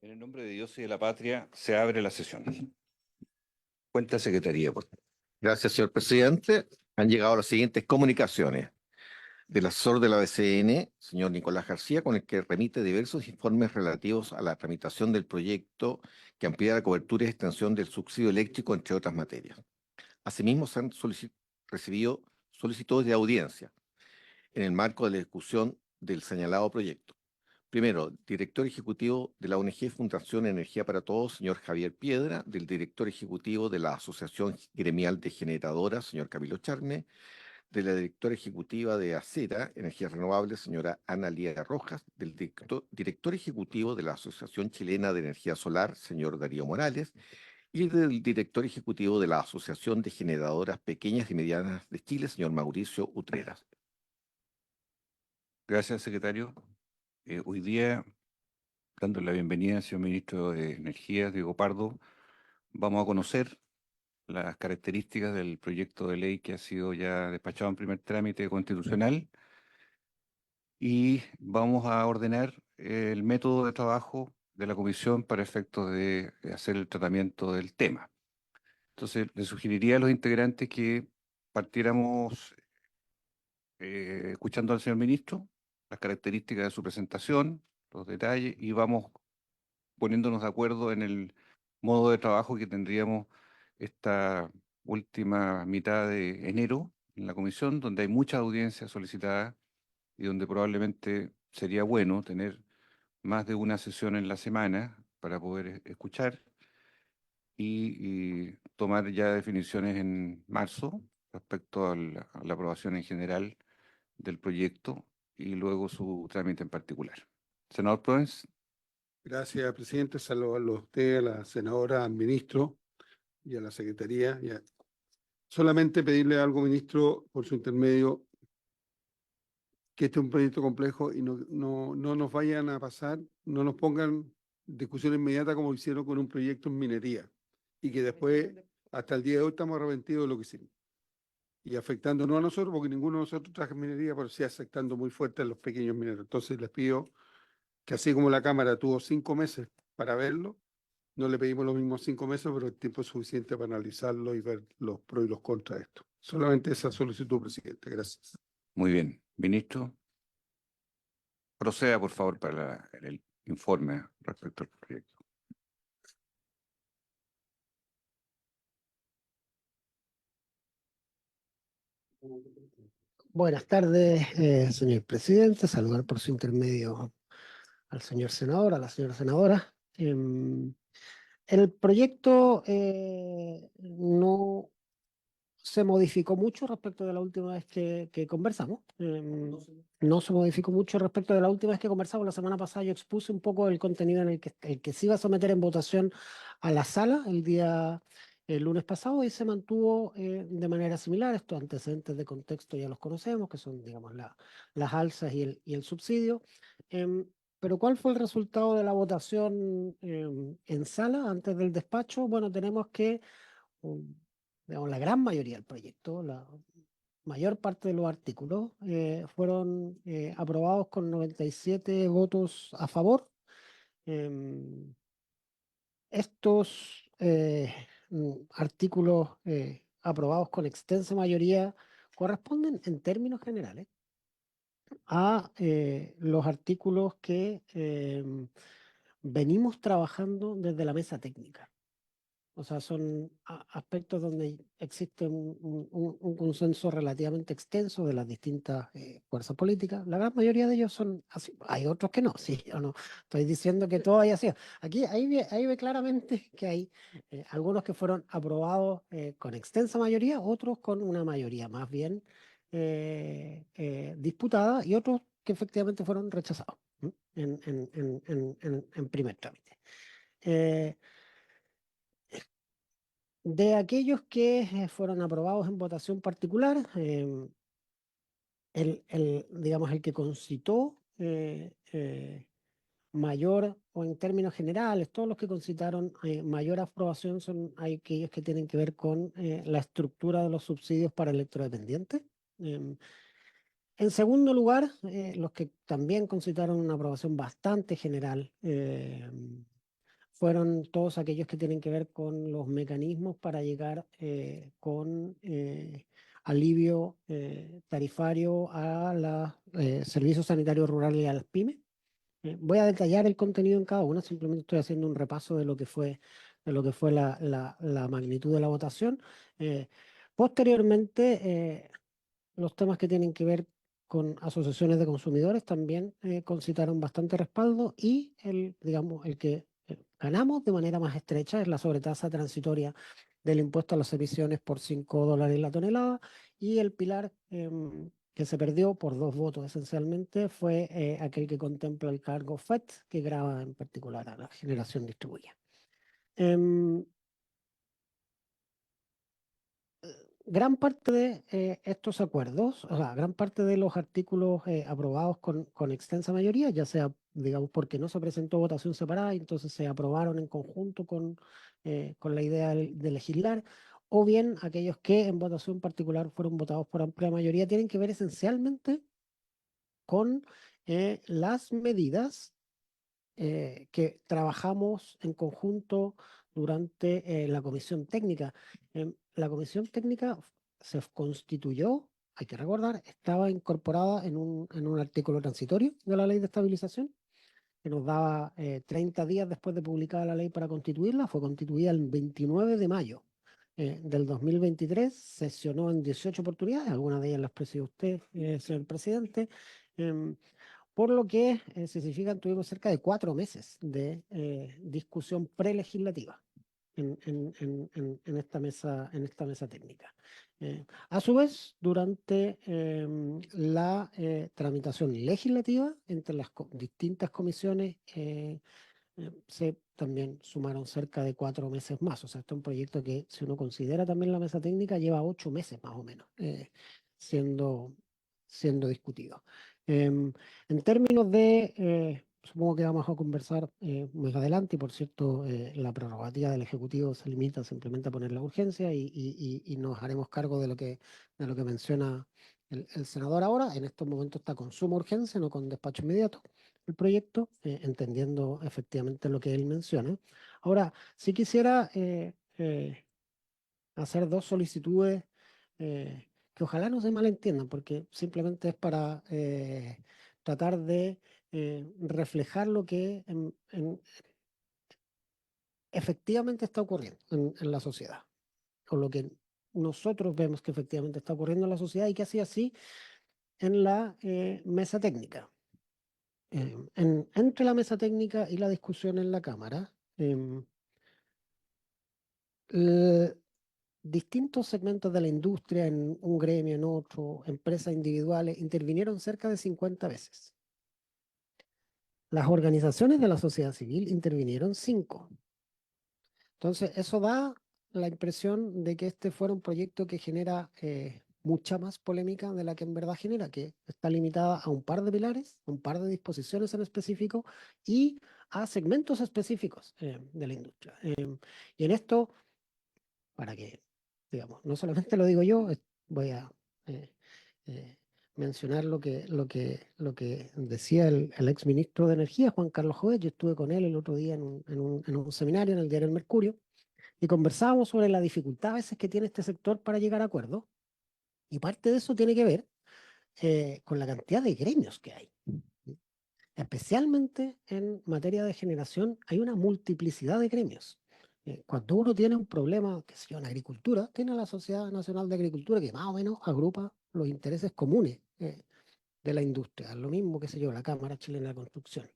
En el nombre de Dios y de la patria, se abre la sesión. Cuenta Secretaría, por favor. Gracias, señor presidente. Han llegado las siguientes comunicaciones del asesor de la BCN, señor Nicolás García, con el que remite diversos informes relativos a la tramitación del proyecto que amplía la cobertura y extensión del subsidio eléctrico, entre otras materias. Asimismo, se han recibido solicitudes de audiencia en el marco de la discusión del señalado proyecto. Primero, director ejecutivo de la ONG Fundación Energía para Todos, señor Javier Piedra; del director ejecutivo de la Asociación Gremial de Generadoras, señor Camilo Charne; de la directora ejecutiva de ACERA, Energías Renovables, señora Ana Lía Rojas; del director ejecutivo de la Asociación Chilena de Energía Solar, señor Darío Morales; y del director ejecutivo de la Asociación de Generadoras Pequeñas y Medianas de Chile, señor Mauricio Utreras. Gracias, secretario. Hoy día, dando la bienvenida al señor ministro de Energía, Diego Pardo, vamos a conocer las características del proyecto de ley que ha sido ya despachado en primer trámite constitucional y vamos a ordenar el método de trabajo de la comisión para efectos de hacer el tratamiento del tema. Entonces, le sugeriría a los integrantes que partiéramos escuchando al señor ministro, las características de su presentación, los detalles, y vamos poniéndonos de acuerdo en el modo de trabajo que tendríamos esta última mitad de enero en la comisión, donde hay muchas audiencias solicitadas y donde probablemente sería bueno tener más de una sesión en la semana para poder escuchar y tomar ya definiciones en marzo respecto a la aprobación en general del proyecto y luego su trámite en particular. Senador Proens. Gracias, presidente. Saludos a usted, a la senadora, al ministro y a la secretaría. Solamente pedirle algo, ministro, por su intermedio, que este es un proyecto complejo y no nos vayan a pasar, no nos pongan discusión inmediata como hicieron con un proyecto en minería y que después, hasta el día de hoy, estamos arrepentidos de lo que hicimos. Y afectando no a nosotros, porque ninguno de nosotros trabaja en minería, pero sí afectando muy fuerte a los pequeños mineros. Entonces les pido que así como la Cámara tuvo 5 meses para verlo, no le pedimos los mismos 5 meses, pero el tiempo es suficiente para analizarlo y ver los pros y los contras de esto. Solamente esa solicitud, presidente. Gracias. Muy bien. Ministro, proceda, por favor, para el informe respecto al proyecto. Buenas tardes, señor presidente. Saludar por su intermedio al señor senador, a la señora senadora. El proyecto no se modificó mucho respecto de la última vez que conversamos. No se modificó mucho respecto de la última vez que conversamos. La semana pasada yo expuse un poco el contenido en el que se iba a someter en votación a la sala el lunes pasado, y se mantuvo de manera similar. Estos antecedentes de contexto ya los conocemos, que son, digamos, las alzas y el subsidio. Pero ¿cuál fue el resultado de la votación en sala antes del despacho? Bueno, tenemos que digamos, la gran mayoría del proyecto, la mayor parte de los artículos, fueron aprobados con 97 votos a favor. Em, Estos artículos aprobados con extensa mayoría corresponden en términos generales a los artículos que venimos trabajando desde la mesa técnica. O sea, son aspectos donde existe un consenso relativamente extenso de las distintas fuerzas políticas. La gran mayoría de ellos son así. Hay otros que no, sí, yo no estoy diciendo que todo haya sido. Aquí, ahí ve claramente que hay algunos que fueron aprobados con extensa mayoría, otros con una mayoría más bien disputada, y otros que efectivamente fueron rechazados, ¿m? En primer trámite. De aquellos que fueron aprobados en votación particular, digamos, el que concitó mayor, o en términos generales, todos los que concitaron mayor aprobación son aquellos que tienen que ver con la estructura de los subsidios para electrodependientes. En segundo lugar, los que también concitaron una aprobación bastante general, fueron todos aquellos que tienen que ver con los mecanismos para llegar con alivio tarifario a los servicios sanitarios rurales y a las pymes. Voy a detallar el contenido en cada una, simplemente estoy haciendo un repaso de lo que fue la magnitud de la votación. Posteriormente, los temas que tienen que ver con asociaciones de consumidores también concitaron bastante respaldo y digamos, el que ganamos de manera más estrecha es la sobretasa transitoria del impuesto a las emisiones por $5 la tonelada, y el pilar que se perdió por 2 votos esencialmente fue aquel que contempla el cargo FET, que grava en particular a la generación distribuida. Gran parte de estos acuerdos, o sea, gran parte de los artículos aprobados con extensa mayoría, ya sea, digamos, porque no se presentó votación separada, y entonces se aprobaron en conjunto con la idea de legislar, o bien aquellos que en votación particular fueron votados por amplia mayoría, tienen que ver esencialmente con las medidas que trabajamos en conjunto durante la comisión técnica. La comisión técnica se constituyó, hay que recordar, estaba incorporada en un artículo transitorio de la ley de estabilización, que nos daba 30 días después de publicada la ley para constituirla. Fue constituida el 29 de mayo del 2023, sesionó en 18 oportunidades, algunas de ellas las presidió usted, señor presidente. em, por lo que se significan, tuvimos cerca de 4 meses de discusión prelegislativa en esta mesa técnica. A su vez, durante la tramitación legislativa entre las distintas comisiones, se también sumaron cerca de 4 meses más. O sea, este es un proyecto que, si uno considera también la mesa técnica, lleva 8 meses más o menos siendo, siendo discutido. En términos de, supongo que vamos a conversar más adelante, y por cierto, la prerrogativa del Ejecutivo se limita simplemente a poner la urgencia, y nos haremos cargo de lo que menciona el senador ahora. En estos momentos está con suma urgencia, no con despacho inmediato, el proyecto, entendiendo efectivamente lo que él menciona. Ahora, si quisiera hacer 2 solicitudes que ojalá no se malentiendan, porque simplemente es para tratar de reflejar lo que efectivamente está ocurriendo en la sociedad, o lo que nosotros vemos que efectivamente está ocurriendo en la sociedad, y que así en la mesa técnica. Entre la mesa técnica y la discusión en la Cámara, distintos segmentos de la industria, en un gremio, en otro, empresas individuales, intervinieron cerca de 50 veces. Las organizaciones de la sociedad civil intervinieron 5. Entonces, eso da la impresión de que este fuera un proyecto que genera mucha más polémica de la que en verdad genera, que está limitada a un par de pilares, un par de disposiciones en específico, y a segmentos específicos de la industria. Y en esto, para que, digamos, no solamente lo digo yo, voy a eh, eh, mencionar lo que decía el ex ministro de Energía, Juan Carlos Jovet. Yo estuve con él el otro día en un seminario en el diario El Mercurio, y conversábamos sobre la dificultad a veces que tiene este sector para llegar a acuerdos, y parte de eso tiene que ver con la cantidad de gremios que hay. Especialmente en materia de generación, hay una multiplicidad de gremios. Cuando uno tiene un problema, que sé yo, en agricultura, tiene la Sociedad Nacional de Agricultura, que más o menos agrupa los intereses comunes de la industria. Lo mismo, que sé yo, la Cámara Chilena de Construcción.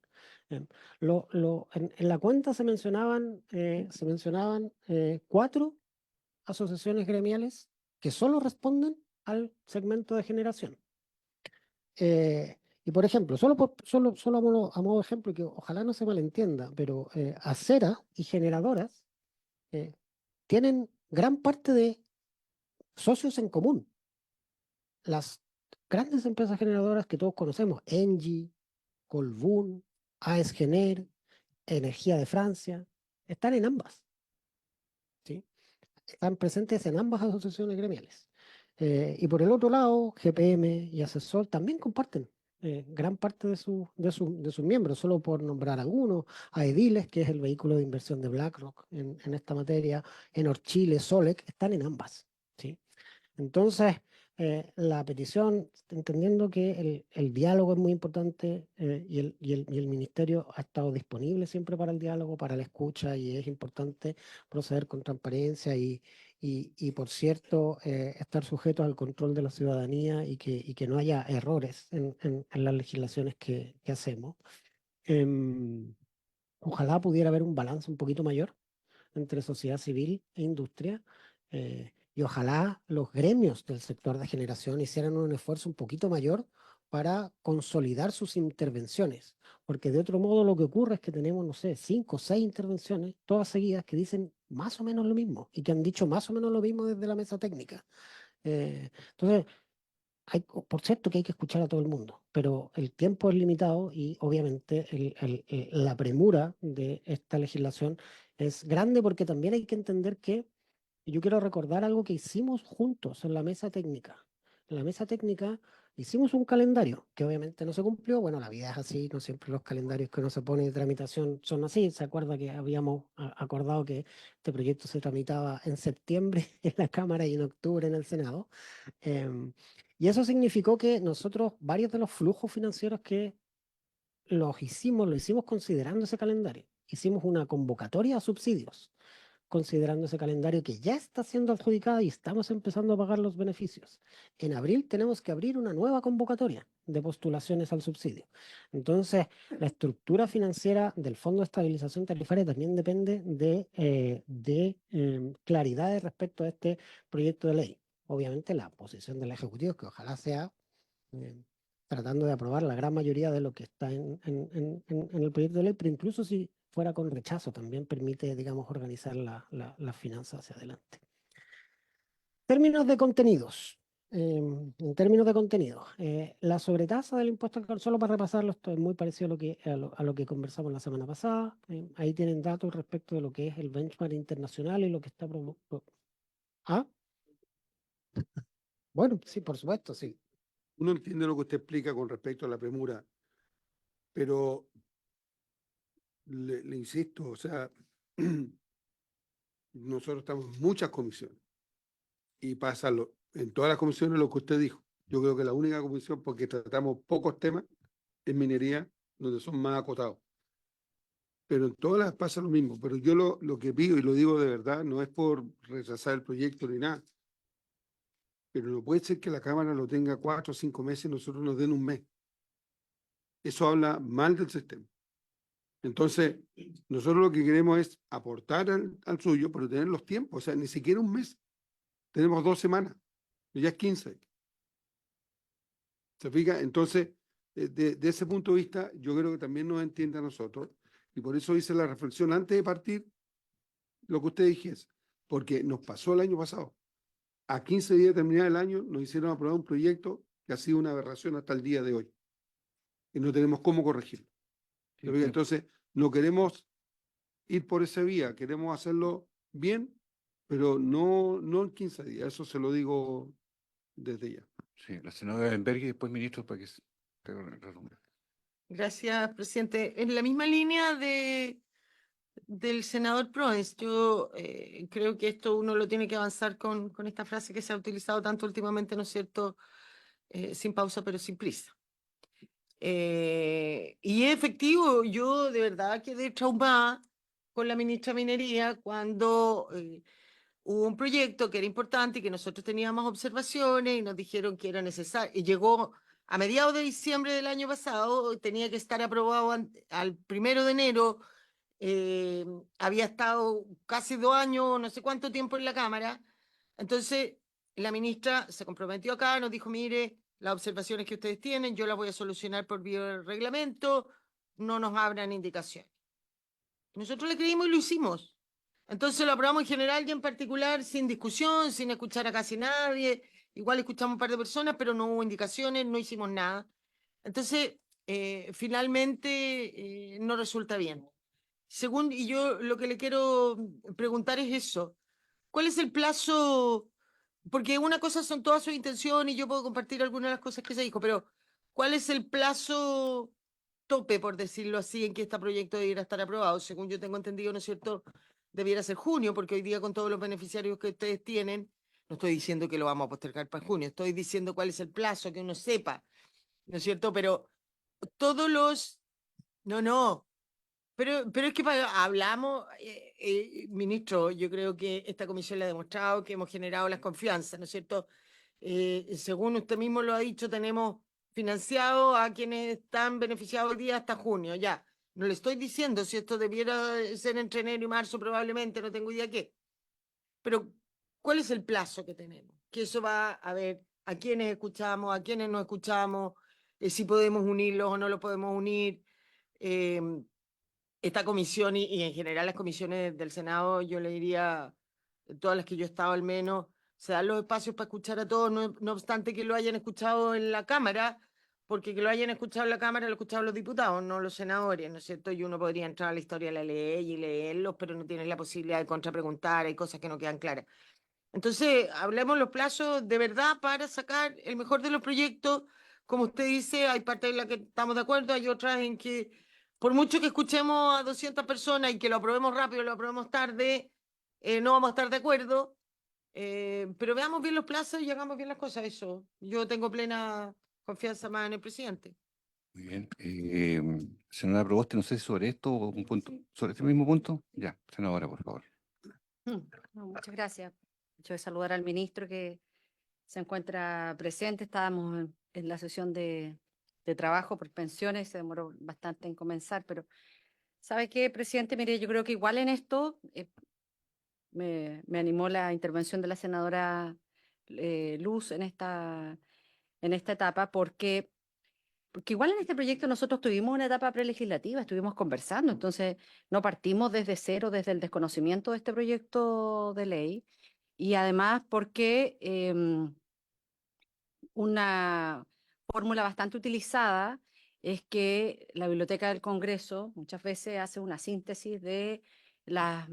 Eh, en la cuenta se mencionaban 4 asociaciones gremiales que solo responden al segmento de generación. Y por ejemplo, solo a modo de ejemplo, que ojalá no se malentienda, pero aceras y generadoras eh, tienen gran parte de socios en común. Las grandes empresas generadoras que todos conocemos, Engie, Colbún, AES Gener, Energía de Francia, están en ambas, ¿sí? Están presentes en ambas asociaciones gremiales. Y por el otro lado, GPM y Asesol también comparten gran parte de sus miembros, solo por nombrar algunos, a Ediles, que es el vehículo de inversión de BlackRock en esta materia, Orchile, Solec, están en ambas, ¿sí? Entonces, la petición, entendiendo que el diálogo es muy importante y el ministerio ha estado disponible siempre para el diálogo, para la escucha, y es importante proceder con transparencia y por cierto, estar sujetos al control de la ciudadanía y que no haya errores en las legislaciones que hacemos. Em, Ojalá pudiera haber un balance un poquito mayor entre sociedad civil e industria, y ojalá los gremios del sector de generación hicieran un esfuerzo un poquito mayor para consolidar sus intervenciones, porque de otro modo lo que ocurre es que tenemos, no sé, 5 o 6 intervenciones, todas seguidas, que dicen más o menos lo mismo y que han dicho más o menos lo mismo desde la mesa técnica. Entonces, por cierto que hay que escuchar a todo el mundo, pero el tiempo es limitado y obviamente la premura de esta legislación es grande, porque también hay que entender que, y yo quiero recordar algo que hicimos juntos en la mesa técnica. En la mesa técnica hicimos un calendario que obviamente no se cumplió. Bueno, la vida es así, no siempre los calendarios que uno se pone de tramitación son así. Se acuerda que habíamos acordado que este proyecto se tramitaba en septiembre en la Cámara y en octubre en el Senado. Y eso significó que nosotros, varios de los flujos financieros que lo hicimos considerando ese calendario. Hicimos una convocatoria a subsidios, considerando ese calendario que ya está siendo adjudicado y estamos empezando a pagar los beneficios. En abril tenemos que abrir una nueva convocatoria de postulaciones al subsidio. Entonces, la estructura financiera del Fondo de Estabilización Tarifaria también depende de claridades respecto a este proyecto de ley. Obviamente, la posición del Ejecutivo es que ojalá sea eh, tratando de aprobar la gran mayoría de lo que está en el proyecto de ley, pero incluso si fuera con rechazo, también permite, digamos, organizar las finanzas hacia adelante. Términos de contenidos. En términos de contenido, la sobretasa del impuesto al carbono, solo para repasarlo, esto es muy parecido a lo que conversamos la semana pasada. Ahí tienen datos respecto de lo que es el benchmark internacional y lo que está... ¿Ah? Bueno, sí, por supuesto, sí. Uno entiende lo que usted explica con respecto a la premura, pero le insisto, o sea, nosotros estamos en muchas comisiones y pasa en todas las comisiones lo que usted dijo. Yo creo que la única comisión, porque tratamos pocos temas, es minería, donde son más acotados. Pero en todas las pasa lo mismo. Pero yo lo que pido, y lo digo de verdad, no es por rechazar el proyecto ni nada, pero no puede ser que la Cámara lo tenga 4 o 5 meses y nosotros nos den un mes. Eso habla mal del sistema. Entonces, nosotros lo que queremos es aportar al suyo, pero tener los tiempos. O sea, ni siquiera un mes. Tenemos 2 semanas. Ya es 15. ¿Se fija? Entonces, de ese punto de vista, yo creo que también nos entiende a nosotros. Y por eso hice la reflexión antes de partir, lo que usted dijese. Porque nos pasó el año pasado. A 15 días de terminar el año, nos hicieron aprobar un proyecto que ha sido una aberración hasta el día de hoy. Y no tenemos cómo corregirlo. ¿Se fija? Entonces, no queremos ir por esa vía, queremos hacerlo bien, pero no en 15 días. Eso se lo digo desde ya. Sí, la senadora Benberg y después ministro para que te redunde. Gracias, presidente. En la misma línea del senador Proens, yo creo que esto uno lo tiene que avanzar con esta frase que se ha utilizado tanto últimamente, ¿no es cierto? Sin pausa, pero sin prisa. Y es efectivo, yo de verdad quedé traumada con la ministra de Minería cuando hubo un proyecto que era importante y que nosotros teníamos observaciones y nos dijeron que era necesario. Y llegó a mediados de diciembre del año pasado, tenía que estar aprobado al 1 de enero. Había estado casi 2 años, no sé cuánto tiempo en la Cámara. Entonces, la ministra se comprometió acá, nos dijo, mire, las observaciones que ustedes tienen, yo las voy a solucionar por vía del reglamento, no nos abran indicaciones. Nosotros le creímos y lo hicimos. Entonces lo aprobamos en general y en particular sin discusión, sin escuchar a casi nadie. Igual escuchamos un par de personas, pero no hubo indicaciones, no hicimos nada. Entonces, finalmente no resulta bien. Y yo lo que le quiero preguntar es eso. ¿Cuál es el plazo? Porque una cosa son todas sus intenciones y yo puedo compartir algunas de las cosas que se dijo, pero ¿cuál es el plazo tope, por decirlo así, en que este proyecto debiera estar aprobado? Según yo tengo entendido, ¿no es cierto? Debiera ser junio, porque hoy día con todos los beneficiarios que ustedes tienen, no estoy diciendo que lo vamos a postergar para junio, estoy diciendo cuál es el plazo, que uno sepa, ¿no es cierto? Pero todos los... No, no. Pero es que hablamos, ministro, yo creo que esta comisión le ha demostrado que hemos generado las confianzas, ¿no es cierto? Según usted mismo lo ha dicho, tenemos financiado a quienes están beneficiados hoy día hasta junio, ya. No le estoy diciendo si esto debiera ser entre enero y marzo, probablemente, no tengo idea qué. Pero, ¿cuál es el plazo que tenemos? Que eso va a ver a quiénes escuchamos, a quiénes no escuchamos, si podemos unirlos o no los podemos unir. Eh, esta comisión y en general las comisiones del Senado, yo le diría, todas las que yo he estado al menos, se dan los espacios para escuchar a todos, no obstante que lo hayan escuchado en la Cámara, porque que lo hayan escuchado en la Cámara lo escuchado los diputados, no los senadores, ¿no es cierto? Y uno podría entrar a la historia de la ley y leerlos, pero no tiene la posibilidad de contrapreguntar, hay cosas que no quedan claras. Entonces, hablemos los plazos de verdad para sacar el mejor de los proyectos. Como usted dice, hay partes en las que estamos de acuerdo, hay otras en que, por mucho que escuchemos a 200 personas y que lo aprobemos rápido, lo aprobemos tarde, no vamos a estar de acuerdo. Pero veamos bien los plazos y hagamos bien las cosas. Eso, yo tengo plena confianza más en el presidente. Muy bien. Senadora Proboste, no sé si sobre esto o un punto, sobre este mismo punto. Ya, senadora, por favor. No, muchas gracias. Yo de saludar al ministro que se encuentra presente. Estábamos en la sesión de trabajo por pensiones, se demoró bastante en comenzar, pero ¿sabe qué, presidente? Mire, yo creo que igual en esto me animó la intervención de la senadora Luz en esta etapa, porque igual en este proyecto nosotros tuvimos una etapa prelegislativa, estuvimos conversando, entonces no partimos desde cero, desde el desconocimiento de este proyecto de ley, y además porque una fórmula bastante utilizada es que la Biblioteca del Congreso muchas veces hace una síntesis de las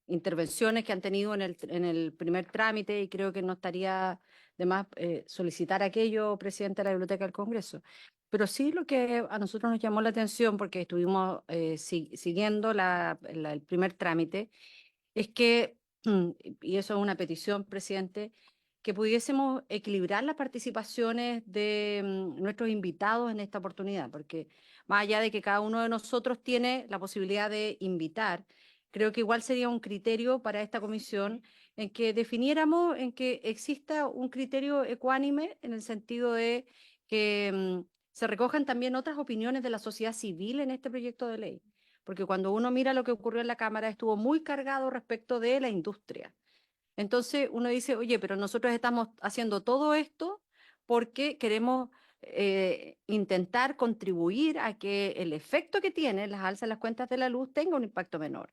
intervenciones que han tenido en el primer trámite, y creo que no estaría de más solicitar aquello, presidente de la Biblioteca del Congreso. Pero sí lo que a nosotros nos llamó la atención, porque estuvimos siguiendo el primer trámite, es que, y eso es una petición, presidente, que pudiésemos equilibrar las participaciones de nuestros invitados en esta oportunidad, porque más allá de que cada uno de nosotros tiene la posibilidad de invitar, creo que igual sería un criterio para esta comisión en que definiéramos, en que exista un criterio ecuánime en el sentido de que se recojan también otras opiniones de la sociedad civil en este proyecto de ley, porque cuando uno mira lo que ocurrió en la Cámara estuvo muy cargado respecto de la industria. Entonces uno dice, oye, pero nosotros estamos haciendo todo esto porque queremos intentar contribuir a que el efecto que tiene las alzas en las cuentas de la luz tenga un impacto menor.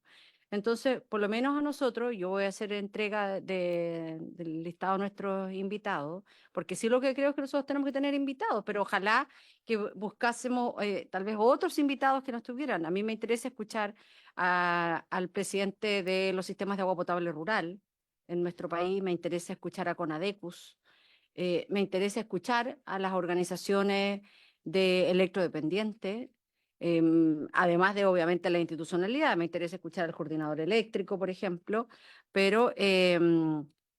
Entonces, por lo menos a nosotros, yo voy a hacer entrega del listado de nuestros invitados, porque sí lo que creo es que nosotros tenemos que tener invitados, pero ojalá que buscásemos tal vez otros invitados que no estuvieran. A mí me interesa escuchar al presidente de los sistemas de agua potable rural en nuestro país, me interesa escuchar a Conadecus, me interesa escuchar a las organizaciones de electrodependientes, además de obviamente la institucionalidad, me interesa escuchar al coordinador eléctrico, por ejemplo, pero,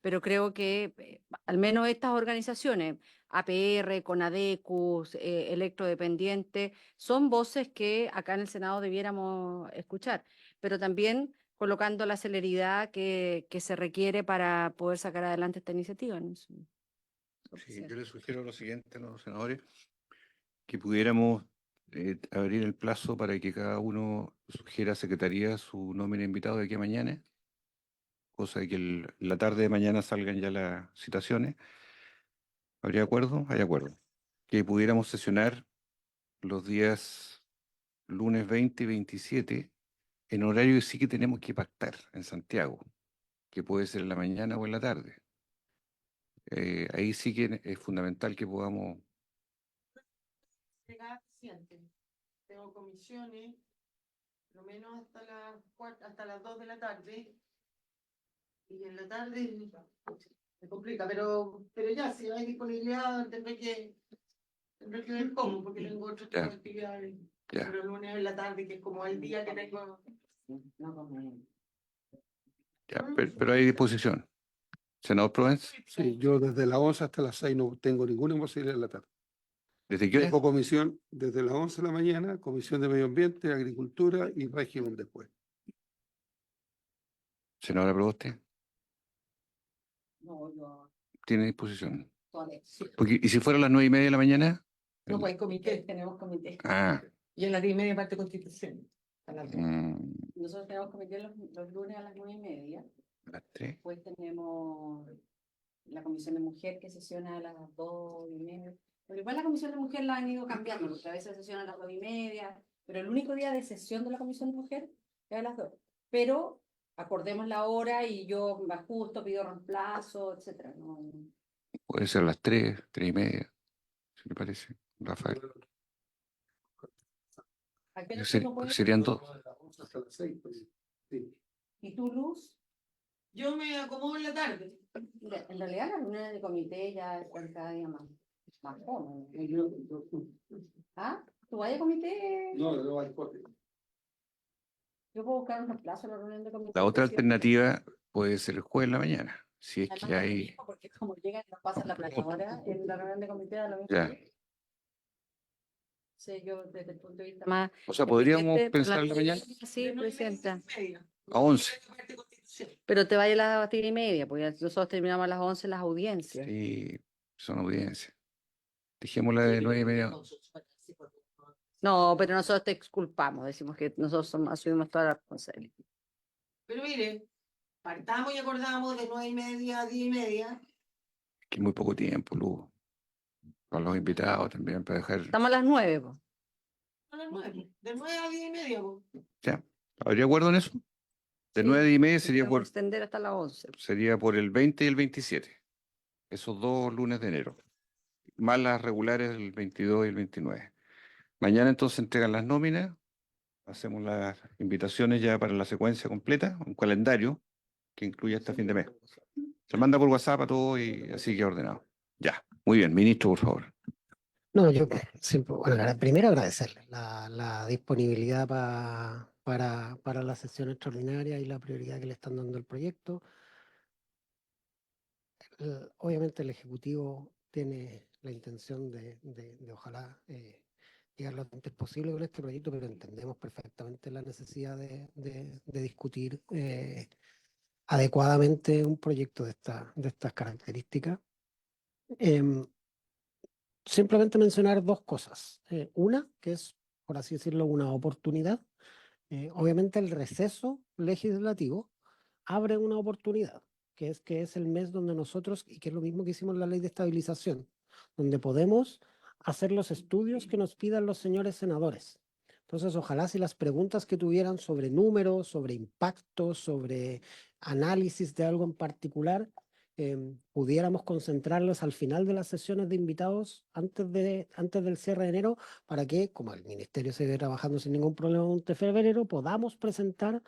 pero creo que al menos estas organizaciones, APR, Conadecus, electrodependientes, son voces que acá en el Senado debiéramos escuchar, pero también colocando la celeridad que se requiere para poder sacar adelante esta iniciativa, ¿no? Sí, yo le sugiero lo siguiente a los senadores, que pudiéramos abrir el plazo para que cada uno sugiera a Secretaría su nómina de invitado de aquí a mañana, cosa de que la tarde de mañana salgan ya las citaciones. ¿Habría acuerdo? Hay acuerdo. Que pudiéramos sesionar los días lunes 20 y 27 en horario que sí que tenemos que pactar en Santiago, que puede ser en la mañana o en la tarde. Ahí sí que es fundamental que podamos. Presidente, tengo comisiones, por lo menos hasta las 2 de la tarde, y en la tarde se complica, pero ya, si hay disponibilidad, tendré que Tendré que ver cómo, porque tengo otro tipo Ya. de actividades. Ya. Pero el lunes en la tarde, que es como el día que tengo. Ya, pero hay disposición. Senador Provence, Sí, yo desde las 11 hasta las 6 no tengo ninguna posibilidad en la tarde. ¿desde qué hora? Tengo comisión desde las 11 de la mañana, comisión de medio ambiente, agricultura y régimen después. Senadora Proboste, No, yo. ¿tiene disposición? Sí. Porque, ¿y si fuera a las 9:30 de la mañana? No, pues hay comité, tenemos comité. Ah, Y en la 10:30 parte constitución. A las 2. Nosotros tenemos comité los lunes a las 9:30. a las 3. Después tenemos la Comisión de Mujer que sesiona a las 2:30. Pero igual la Comisión de Mujer la han ido cambiando, porque a veces sesiona a las 2:30, pero el único día de sesión de la Comisión de Mujer es a las 2. Pero acordemos la hora y yo me ajusto, pido reemplazo, etcétera. No, Puede ser a las 3, 3:30, si le parece, Rafael. ¿a qué hora Ser- tú no puedes? serían dos. De las 11 hasta las 6, pues, sí. ¿Y tú, Luz? Yo me acomodo en la tarde. Mira, en realidad las reuniones de comité ya están cada día más cómodas. ¿Ah? ¿Tú vas a comité? No, no hay hipótesis. Yo puedo buscar un reemplazo en la reunión de comité. La otra si- alternativa puede ser el jueves en la mañana, si es Además, que da lo hay... mismo, porque como llegan y nos pasan la planadora en la reunión de comité, da lo mismo. Ya. Sí, yo desde el punto de vista más O sea, podríamos eficiente, pensar en la mañana Sí, De 9:30 presidenta. a 10:30. a 11. Parte constitución. Pero te vaya a las 10:30, porque nosotros terminamos a las 11 las audiencias. Sí, son audiencias. Dejémosla de 9:30. No, pero nosotros te exculpamos, decimos que nosotros asumimos toda la responsabilidad. Pero mire, partamos y acordamos de 9:30 a 10:30. Que muy poco tiempo, Lugo. Con los invitados también, para dejar... Estamos a las 9, pues. A las 9. De 9 a 10:30. Po. Ya. ¿Habría acuerdo en eso? De Sí, 9 a 10:30 sería podemos por, extender hasta las 11. sería por el 20 y el 27. Esos 2 lunes de enero. Más las regulares el 22 y el 29. Mañana entonces entregan las nóminas. Hacemos las invitaciones ya para la secuencia completa, un calendario que incluye hasta fin de mes. Se manda por WhatsApp a todos y así queda ordenado. Ya, muy bien, ministro, por favor. No, yo siempre, bueno, primero agradecerle la disponibilidad para la sesión extraordinaria y la prioridad que le están dando al proyecto. Obviamente el Ejecutivo tiene la intención de ojalá llegar lo antes posible con este proyecto, pero entendemos perfectamente la necesidad de discutir adecuadamente un proyecto de estas características. Simplemente mencionar dos cosas. Una, que es, por así decirlo, una oportunidad. Obviamente el receso legislativo abre una oportunidad, que es el mes donde nosotros, y que es lo mismo que hicimos en la ley de estabilización, donde podemos hacer los estudios que nos pidan los señores senadores. Entonces, ojalá si las preguntas que tuvieran sobre números, sobre impactos, sobre análisis de algo en particular, pudiéramos concentrarlos al final de las sesiones de invitados antes del cierre de enero, para que, como el ministerio sigue trabajando sin ningún problema durante febrero, podamos presentar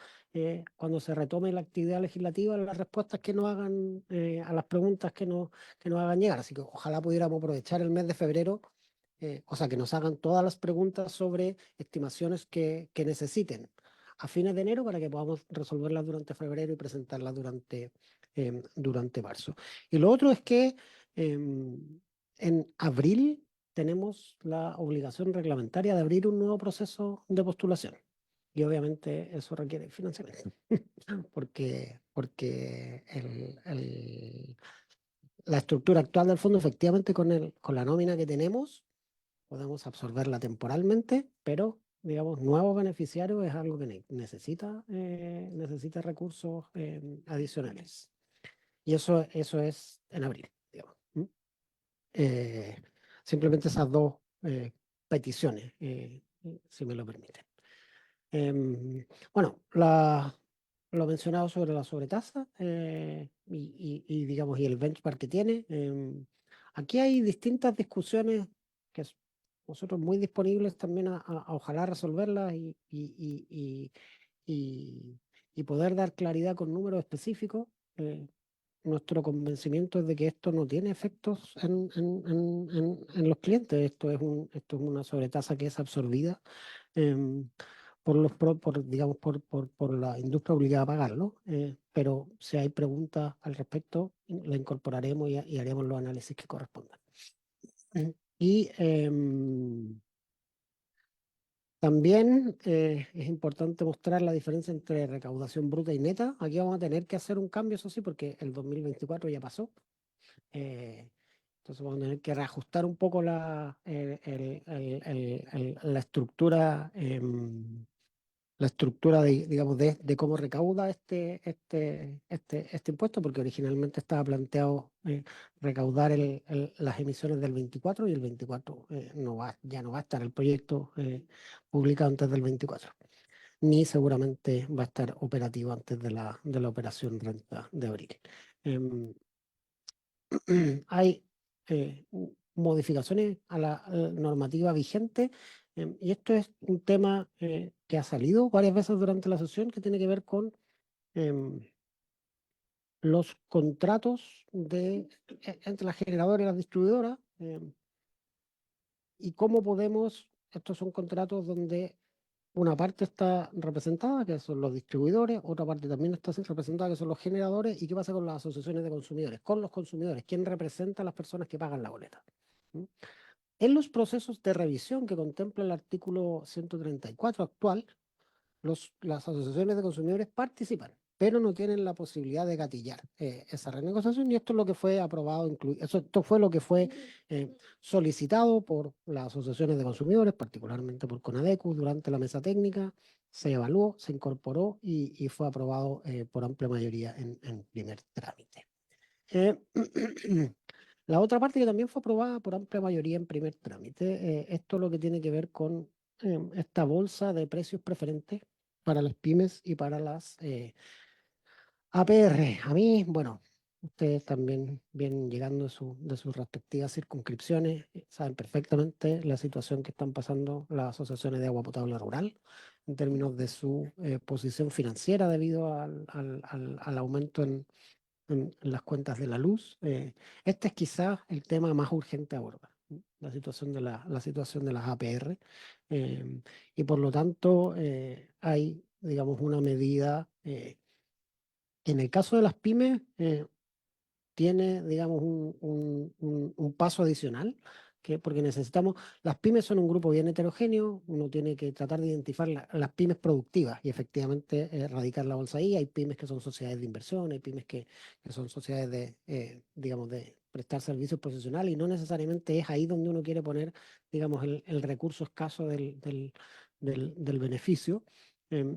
cuando se retome la actividad legislativa las respuestas que nos hagan a las preguntas que nos hagan llegar. Así que ojalá pudiéramos aprovechar el mes de febrero, o sea, que nos hagan todas las preguntas sobre estimaciones que necesiten a fines de enero, para que podamos resolverlas durante febrero y presentarlas durante marzo. Y lo otro es que en abril tenemos la obligación reglamentaria de abrir un nuevo proceso de postulación. Y obviamente eso requiere financiamiento, porque la estructura actual del fondo, efectivamente, con la nómina que tenemos, podemos absorberla temporalmente, pero, digamos, nuevos beneficiarios es algo que necesita recursos adicionales. Y eso es en abril, digamos. Eh, simplemente esas dos peticiones, si me lo permiten. Bueno, lo mencionado sobre la sobretasa digamos, y el benchmark que tiene. Aquí hay distintas discusiones que nosotros muy disponibles también a ojalá resolverlas y poder dar claridad con números específicos. nuestro convencimiento es de que esto no tiene efectos en los clientes. Esto es una sobretasa que es absorbida em, digamos, por la industria obligada a pagarlo. Pero si hay preguntas al respecto, la incorporaremos y haremos los análisis que correspondan. Y también es importante mostrar la diferencia entre recaudación bruta y neta. Aquí vamos a tener que hacer un cambio, eso sí, porque el 2024 ya pasó. Entonces vamos a tener que reajustar un poco la estructura, la estructura digamos, de cómo recauda este impuesto, porque originalmente estaba planteado recaudar las emisiones del 24 y el 24 ya no va a estar el proyecto publicado antes del 24, ni seguramente va a estar operativo antes de la operación renta de abril. Em, Hay modificaciones a la normativa vigente, y esto es un tema que ha salido varias veces durante la sesión, que tiene que ver con em, los contratos entre la generadora y la distribuidora, y cómo podemos, estos son contratos donde una parte está representada, que son los distribuidores, otra parte también está representada, que son los generadores, y qué pasa con las asociaciones de consumidores, con los consumidores, quién representa a las personas que pagan la boleta. ¿Mm? En los procesos de revisión que contempla el artículo 134 actual, las asociaciones de consumidores participan, pero no tienen la posibilidad de gatillar esa renegociación, y esto es lo que fue aprobado, esto fue lo que fue solicitado por las asociaciones de consumidores, particularmente por CONADECU, durante la mesa técnica. Se evaluó, se incorporó y fue aprobado por amplia mayoría en primer trámite. Eh, La otra parte que también fue aprobada por amplia mayoría en primer trámite, esto es lo que tiene que ver con esta bolsa de precios preferentes para las pymes y para las APR. A mí, bueno, ustedes también vienen llegando de sus respectivas circunscripciones, saben perfectamente la situación que están pasando las asociaciones de agua potable rural en términos de su posición financiera debido al aumento en las cuentas de la luz. Este es quizás el tema más urgente a abordar, ¿no? La situación la situación de las APR. Y por lo tanto, hay, digamos, una medida que en el caso de las pymes tiene, digamos, un paso adicional, porque necesitamos, las pymes son un grupo bien heterogéneo, uno tiene que tratar de identificar las pymes productivas y efectivamente erradicar la bolsa ahí. Hay pymes que son sociedades de inversión, hay pymes que son sociedades digamos, de prestar servicios profesionales, y no necesariamente es ahí donde uno quiere poner, digamos, el recurso escaso del beneficio.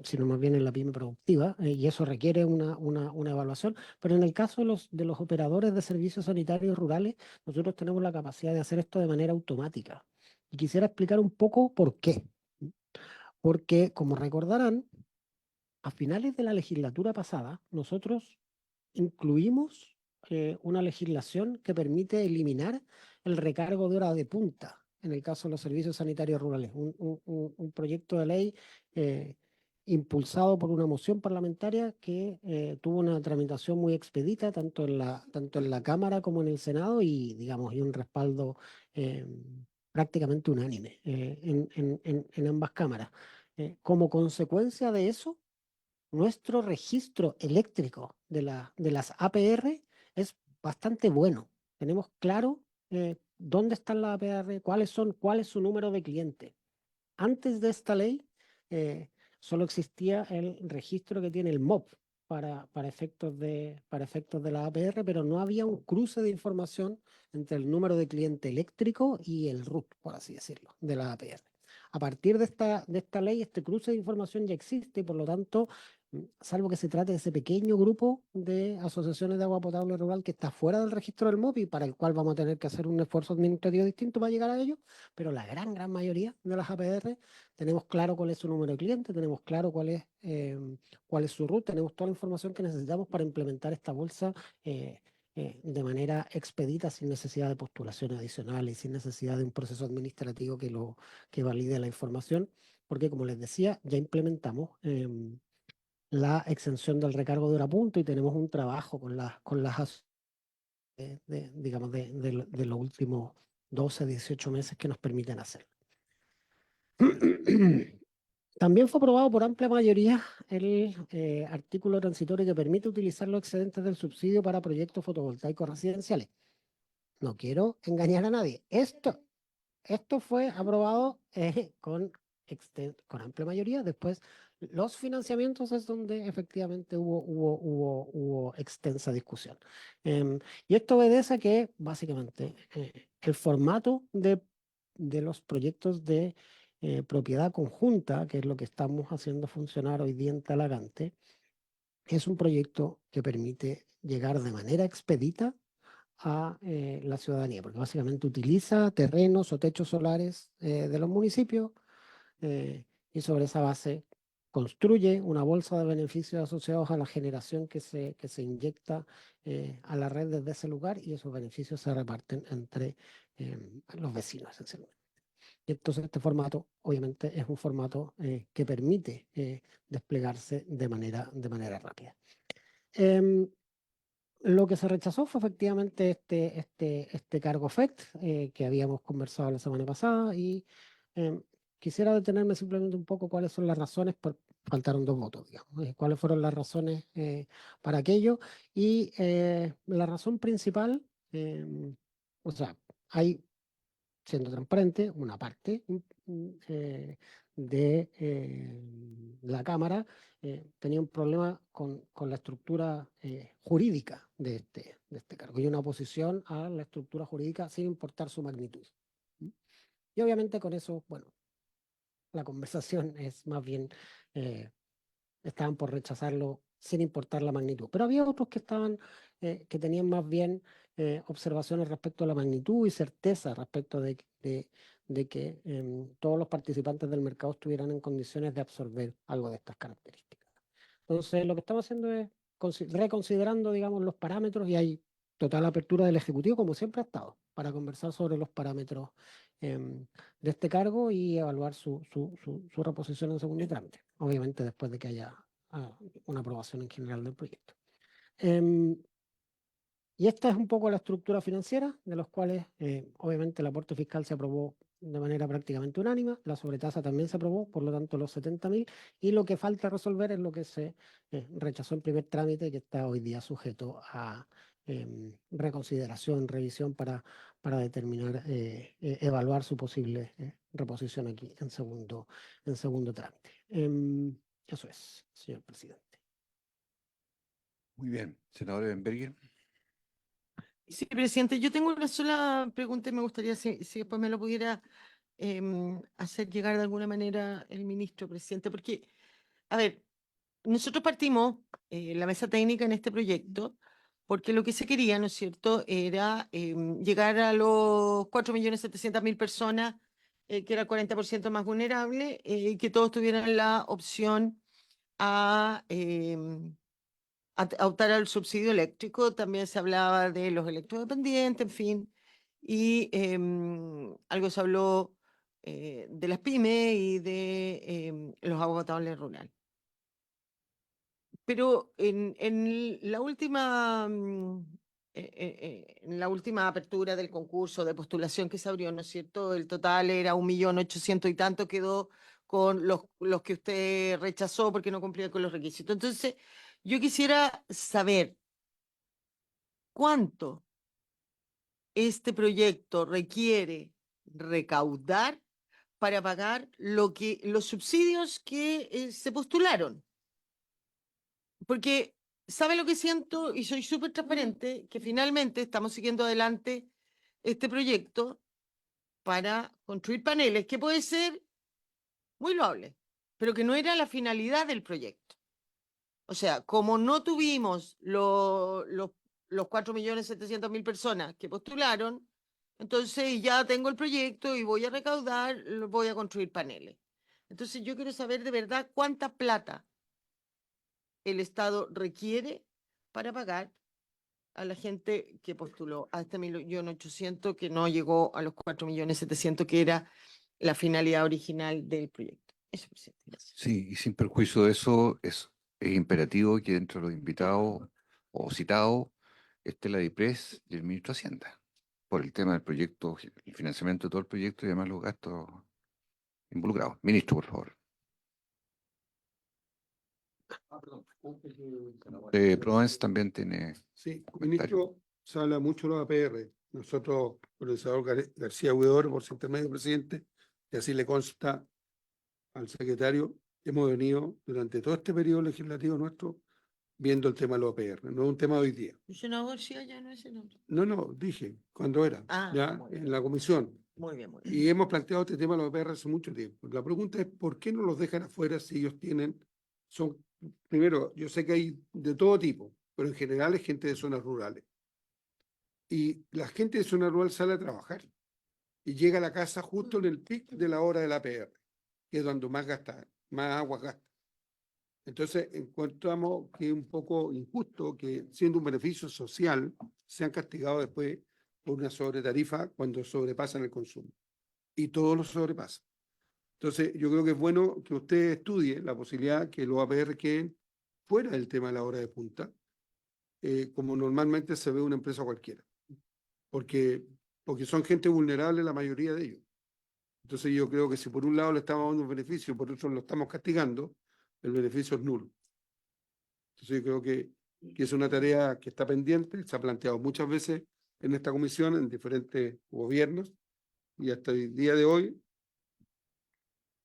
Sino más bien en la pyme productiva, y eso requiere una evaluación. Pero en el caso de los operadores de servicios sanitarios rurales, nosotros tenemos la capacidad de hacer esto de manera automática. Y quisiera explicar un poco por qué. Porque, como recordarán, a finales de la legislatura pasada, nosotros incluimos una legislación que permite eliminar el recargo de hora de punta en el caso de los servicios sanitarios rurales. Un proyecto de ley impulsado por una moción parlamentaria que tuvo una tramitación muy expedita, tanto en la Cámara como en el Senado, y, digamos, y un respaldo eh, prácticamente unánime en ambas cámaras. Como consecuencia de eso, nuestro registro eléctrico de las APR es bastante bueno. Tenemos claro dónde están las APR, cuál es su número de cliente. Antes de esta ley, solo existía el registro que tiene el MOP para efectos de la APR, pero no había un cruce de información entre el número de cliente eléctrico y el RUT, por así decirlo, de la APR. A partir de esta ley, este cruce de información ya existe, y por lo tanto, salvo que se trate de ese pequeño grupo de asociaciones de agua potable rural que está fuera del registro del MOP y para el cual vamos a tener que hacer un esfuerzo administrativo distinto para llegar a ello, pero la gran mayoría de las APR tenemos claro cuál es su número de cliente, tenemos claro cuál es su ruta, tenemos toda la información que necesitamos para implementar esta bolsa de manera expedita, sin necesidad de postulaciones adicionales, sin necesidad de un proceso administrativo que valide la información, porque, como les decía, ya implementamos la exención del recargo de hora punto y tenemos un trabajo con las digamos, de los últimos 12, 18 meses que nos permiten hacerlo. También fue aprobado por amplia mayoría el artículo transitorio que permite utilizar los excedentes del subsidio para proyectos fotovoltaicos residenciales. No quiero engañar a nadie. Esto fue aprobado con amplia mayoría. Después, los financiamientos es donde efectivamente hubo extensa discusión. Y esto obedece a que, básicamente, el formato de los proyectos de propiedad conjunta, que es lo que estamos haciendo funcionar hoy día en Talagante, es un proyecto que permite llegar de manera expedita a la ciudadanía, porque básicamente utiliza terrenos o techos solares de los municipios y sobre esa base construye una bolsa de beneficios asociados a la generación que se inyecta a la red desde ese lugar y esos beneficios se reparten entre los vecinos, esencialmente. Y entonces este formato, obviamente, es un formato que permite desplegarse de manera rápida. Lo que se rechazó fue efectivamente este cargo FECT que habíamos conversado la semana pasada y quisiera detenerme simplemente un poco cuáles son las razones, faltaron 2 votos, digamos, cuáles fueron las razones para aquello y la razón principal, o sea, hay, siendo transparente, una parte de la Cámara tenía un problema con la estructura jurídica de este cargo y una oposición a la estructura jurídica sin importar su magnitud. Y obviamente con eso, bueno, la conversación es más bien, estaban por rechazarlo sin importar la magnitud. Pero había otros que que tenían más bien observaciones respecto a la magnitud y certeza respecto de que todos los participantes del mercado estuvieran en condiciones de absorber algo de estas características. Entonces, lo que estamos haciendo es reconsiderando, digamos, los parámetros y hay total apertura del Ejecutivo, como siempre ha estado, para conversar sobre los parámetros de este cargo y evaluar su reposición en segundo trámite, obviamente después de que haya una aprobación en general del proyecto. Y esta es un poco la estructura financiera, de los cuales obviamente el aporte fiscal se aprobó de manera prácticamente unánime, la sobretasa también se aprobó, por lo tanto los 70.000, y lo que falta resolver es lo que se rechazó en primer trámite, que está hoy día sujeto a reconsideración, revisión para determinar, evaluar su posible reposición aquí en segundo trámite. Eso es, señor presidente. Muy bien. Senador Benberger. Sí, presidente, yo tengo una sola pregunta y me gustaría si después me lo pudiera hacer llegar de alguna manera el ministro, presidente, porque, a ver, nosotros partimos la mesa técnica en este proyecto porque lo que se quería, ¿no es cierto?, era llegar a los 4.700.000 personas, que era el 40% más vulnerable, y que todos tuvieran la opción a optar al subsidio eléctrico. También se hablaba de los electrodependientes, en fin, y algo se habló de las pymes y de los agropotables rurales. Pero en la última, en la última apertura del concurso de postulación que se abrió, ¿no es cierto? El total era 1.800.000 y tanto, quedó con los que usted rechazó porque no cumplían con los requisitos. Entonces, yo quisiera saber cuánto este proyecto requiere recaudar para pagar los subsidios que se postularon. Porque, ¿sabe lo que siento? Y soy súper transparente, que finalmente estamos siguiendo adelante este proyecto para construir paneles, que puede ser muy loable, pero que no era la finalidad del proyecto. O sea, como no tuvimos los 4.700.000 personas que postularon, entonces ya tengo el proyecto y voy a recaudar, voy a construir paneles. Entonces yo quiero saber de verdad cuánta plata el Estado requiere para pagar a la gente que postuló a este 1.800.000 que no llegó a los 4.700.000 que era la finalidad original del proyecto. Eso, presidente. Gracias. Sí, y sin perjuicio de eso, es imperativo que dentro de los invitados o citados esté la DIPRES y el ministro de Hacienda, por el tema del proyecto, el financiamiento de todo el proyecto y además los gastos involucrados. Ministro, por favor. Provence también tiene Sí, comentario. ministro, se habla mucho de los APR. Nosotros, por el senador García Huidobro, por su intermedio presidente, y así le consta al secretario, hemos venido durante todo este periodo legislativo nuestro viendo el tema de los APR. No es un tema de hoy día. El senador García ya no es senador. No, dije, cuando era, Ah, ya muy bien. en la comisión. Muy bien, muy bien. Y hemos planteado este tema de los APR hace mucho tiempo. La pregunta es, ¿por qué no los dejan afuera si ellos primero, yo sé que hay de todo tipo, pero en general es gente de zonas rurales. Y la gente de zona rural sale a trabajar y llega a la casa justo en el pic de la hora del APR, que es donde más gasta, más agua gasta. Entonces, encontramos que es un poco injusto que, siendo un beneficio social, sean castigados después por una sobretarifa cuando sobrepasan el consumo. Y todos los sobrepasan. Entonces, yo creo que es bueno que usted estudie la posibilidad que los APR queden fuera del tema de la hora de punta, como normalmente se ve una empresa cualquiera. Porque son gente vulnerable la mayoría de ellos. Entonces yo creo que si por un lado le estamos dando un beneficio, por otro lo estamos castigando, el beneficio es nulo. Entonces yo creo que es una tarea que está pendiente, se ha planteado muchas veces en esta comisión, en diferentes gobiernos, y hasta el día de hoy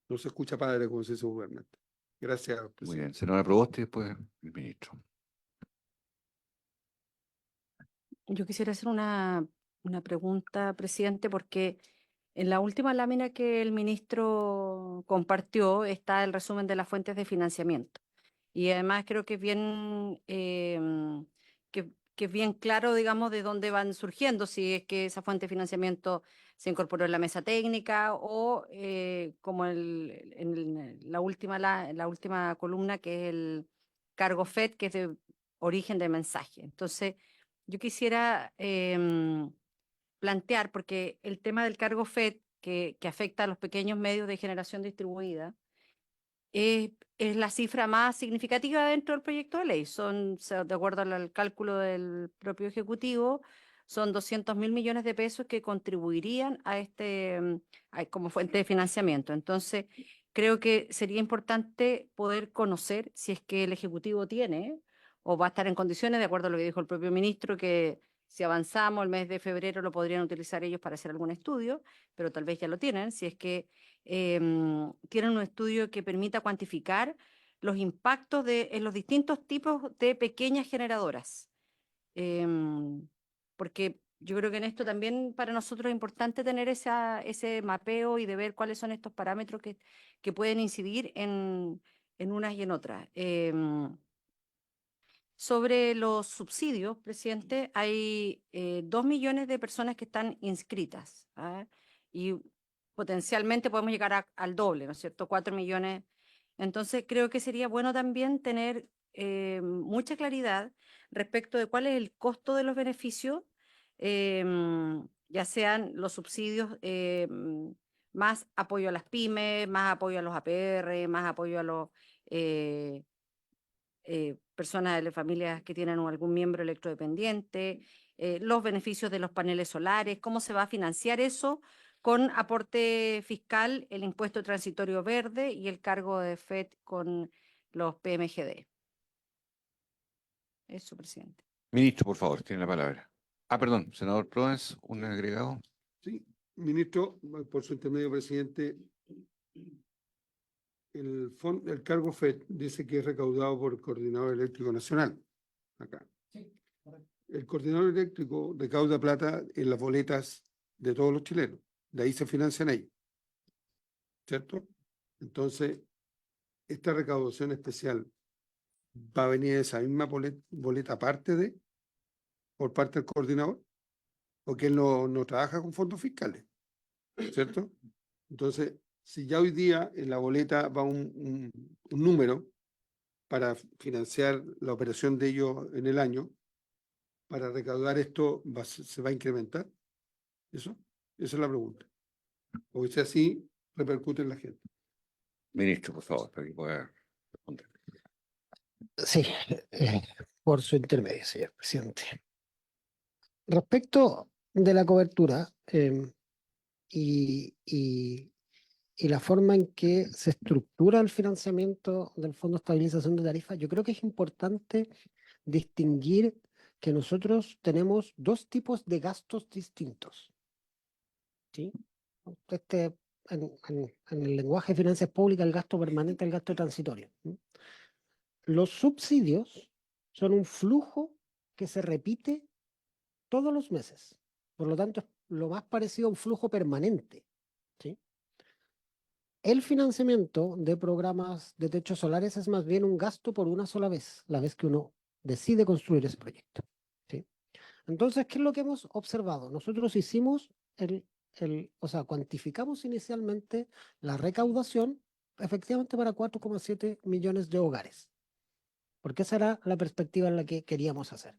no se escucha padre, como se dice gubernante. Gracias, Muy presidente. bien, senadora Proboste y después el ministro. Yo quisiera hacer una pregunta, presidente, porque en la última lámina que el ministro compartió está el resumen de las fuentes de financiamiento. Y además creo que es bien, que es bien claro, digamos, de dónde van surgiendo, si es que esa fuente de financiamiento se incorporó en la mesa técnica o como la última columna, que es el cargo FED, que es de origen de mensaje. Entonces, yo quisiera plantear, porque el tema del cargo FED, que afecta a los pequeños medios de generación distribuida, es la cifra más significativa dentro del proyecto de ley. De acuerdo al cálculo del propio Ejecutivo, son 200.000 millones de pesos que contribuirían a como fuente de financiamiento. Entonces, creo que sería importante poder conocer si es que el Ejecutivo tiene o va a estar en condiciones, de acuerdo a lo que dijo el propio ministro, que si avanzamos el mes de febrero lo podrían utilizar ellos para hacer algún estudio, pero tal vez ya lo tienen, si es que tienen un estudio que permita cuantificar los impactos en los distintos tipos de pequeñas generadoras. Porque yo creo que en esto también para nosotros es importante tener ese mapeo y de ver cuáles son estos parámetros que pueden incidir en unas y en otras. Sobre los subsidios, presidente, hay 2 millones de personas que están inscritas, ¿ah? Y potencialmente podemos llegar al doble, ¿no es cierto? 4 millones. Entonces, creo que sería bueno también tener mucha claridad respecto de cuál es el costo de los beneficios, ya sean los subsidios, más apoyo a las pymes, más apoyo a los APR, más apoyo a los personas de las familias que tienen algún miembro electrodependiente, los beneficios de los paneles solares, cómo se va a financiar eso con aporte fiscal, el impuesto transitorio verde y el cargo de FED con los PMGD. Eso, presidente. Ministro, por favor, tiene la palabra. Perdón, senador Provence, un agregado. Sí, ministro, por su intermedio, presidente, el cargo FED dice que es recaudado por el Coordinador Eléctrico Nacional. Acá. El Coordinador Eléctrico recauda plata en las boletas de todos los chilenos. De ahí se financian ellos. ¿Cierto? Entonces, esta recaudación especial va a venir de esa misma boleta aparte por parte del coordinador, porque él no trabaja con fondos fiscales. ¿Cierto? Entonces, si ya hoy día en la boleta va un número para financiar la operación de ellos en el año, para recaudar esto se va a incrementar. ¿Eso? Esa es la pregunta. Porque si así, repercute en la gente. Ministro, por favor, para que pueda responder. Sí, por su intermedio, señor presidente. Respecto de la cobertura y, y- y la forma en que se estructura el financiamiento del Fondo de Estabilización de Tarifas, yo creo que es importante distinguir que nosotros tenemos dos tipos de gastos distintos, ¿sí? Este, en el lenguaje de finanzas públicas, el gasto permanente y el gasto transitorio. ¿Sí? Los subsidios son un flujo que se repite todos los meses. Por lo tanto, es lo más parecido a un flujo permanente. ¿Sí? El financiamiento de programas de techos solares es más bien un gasto por una sola vez, la vez que uno decide construir ese proyecto. ¿Sí? Entonces, ¿qué es lo que hemos observado? Nosotros hicimos o sea, cuantificamos inicialmente la recaudación efectivamente para 4,7 millones de hogares, porque esa era la perspectiva en la que queríamos hacer.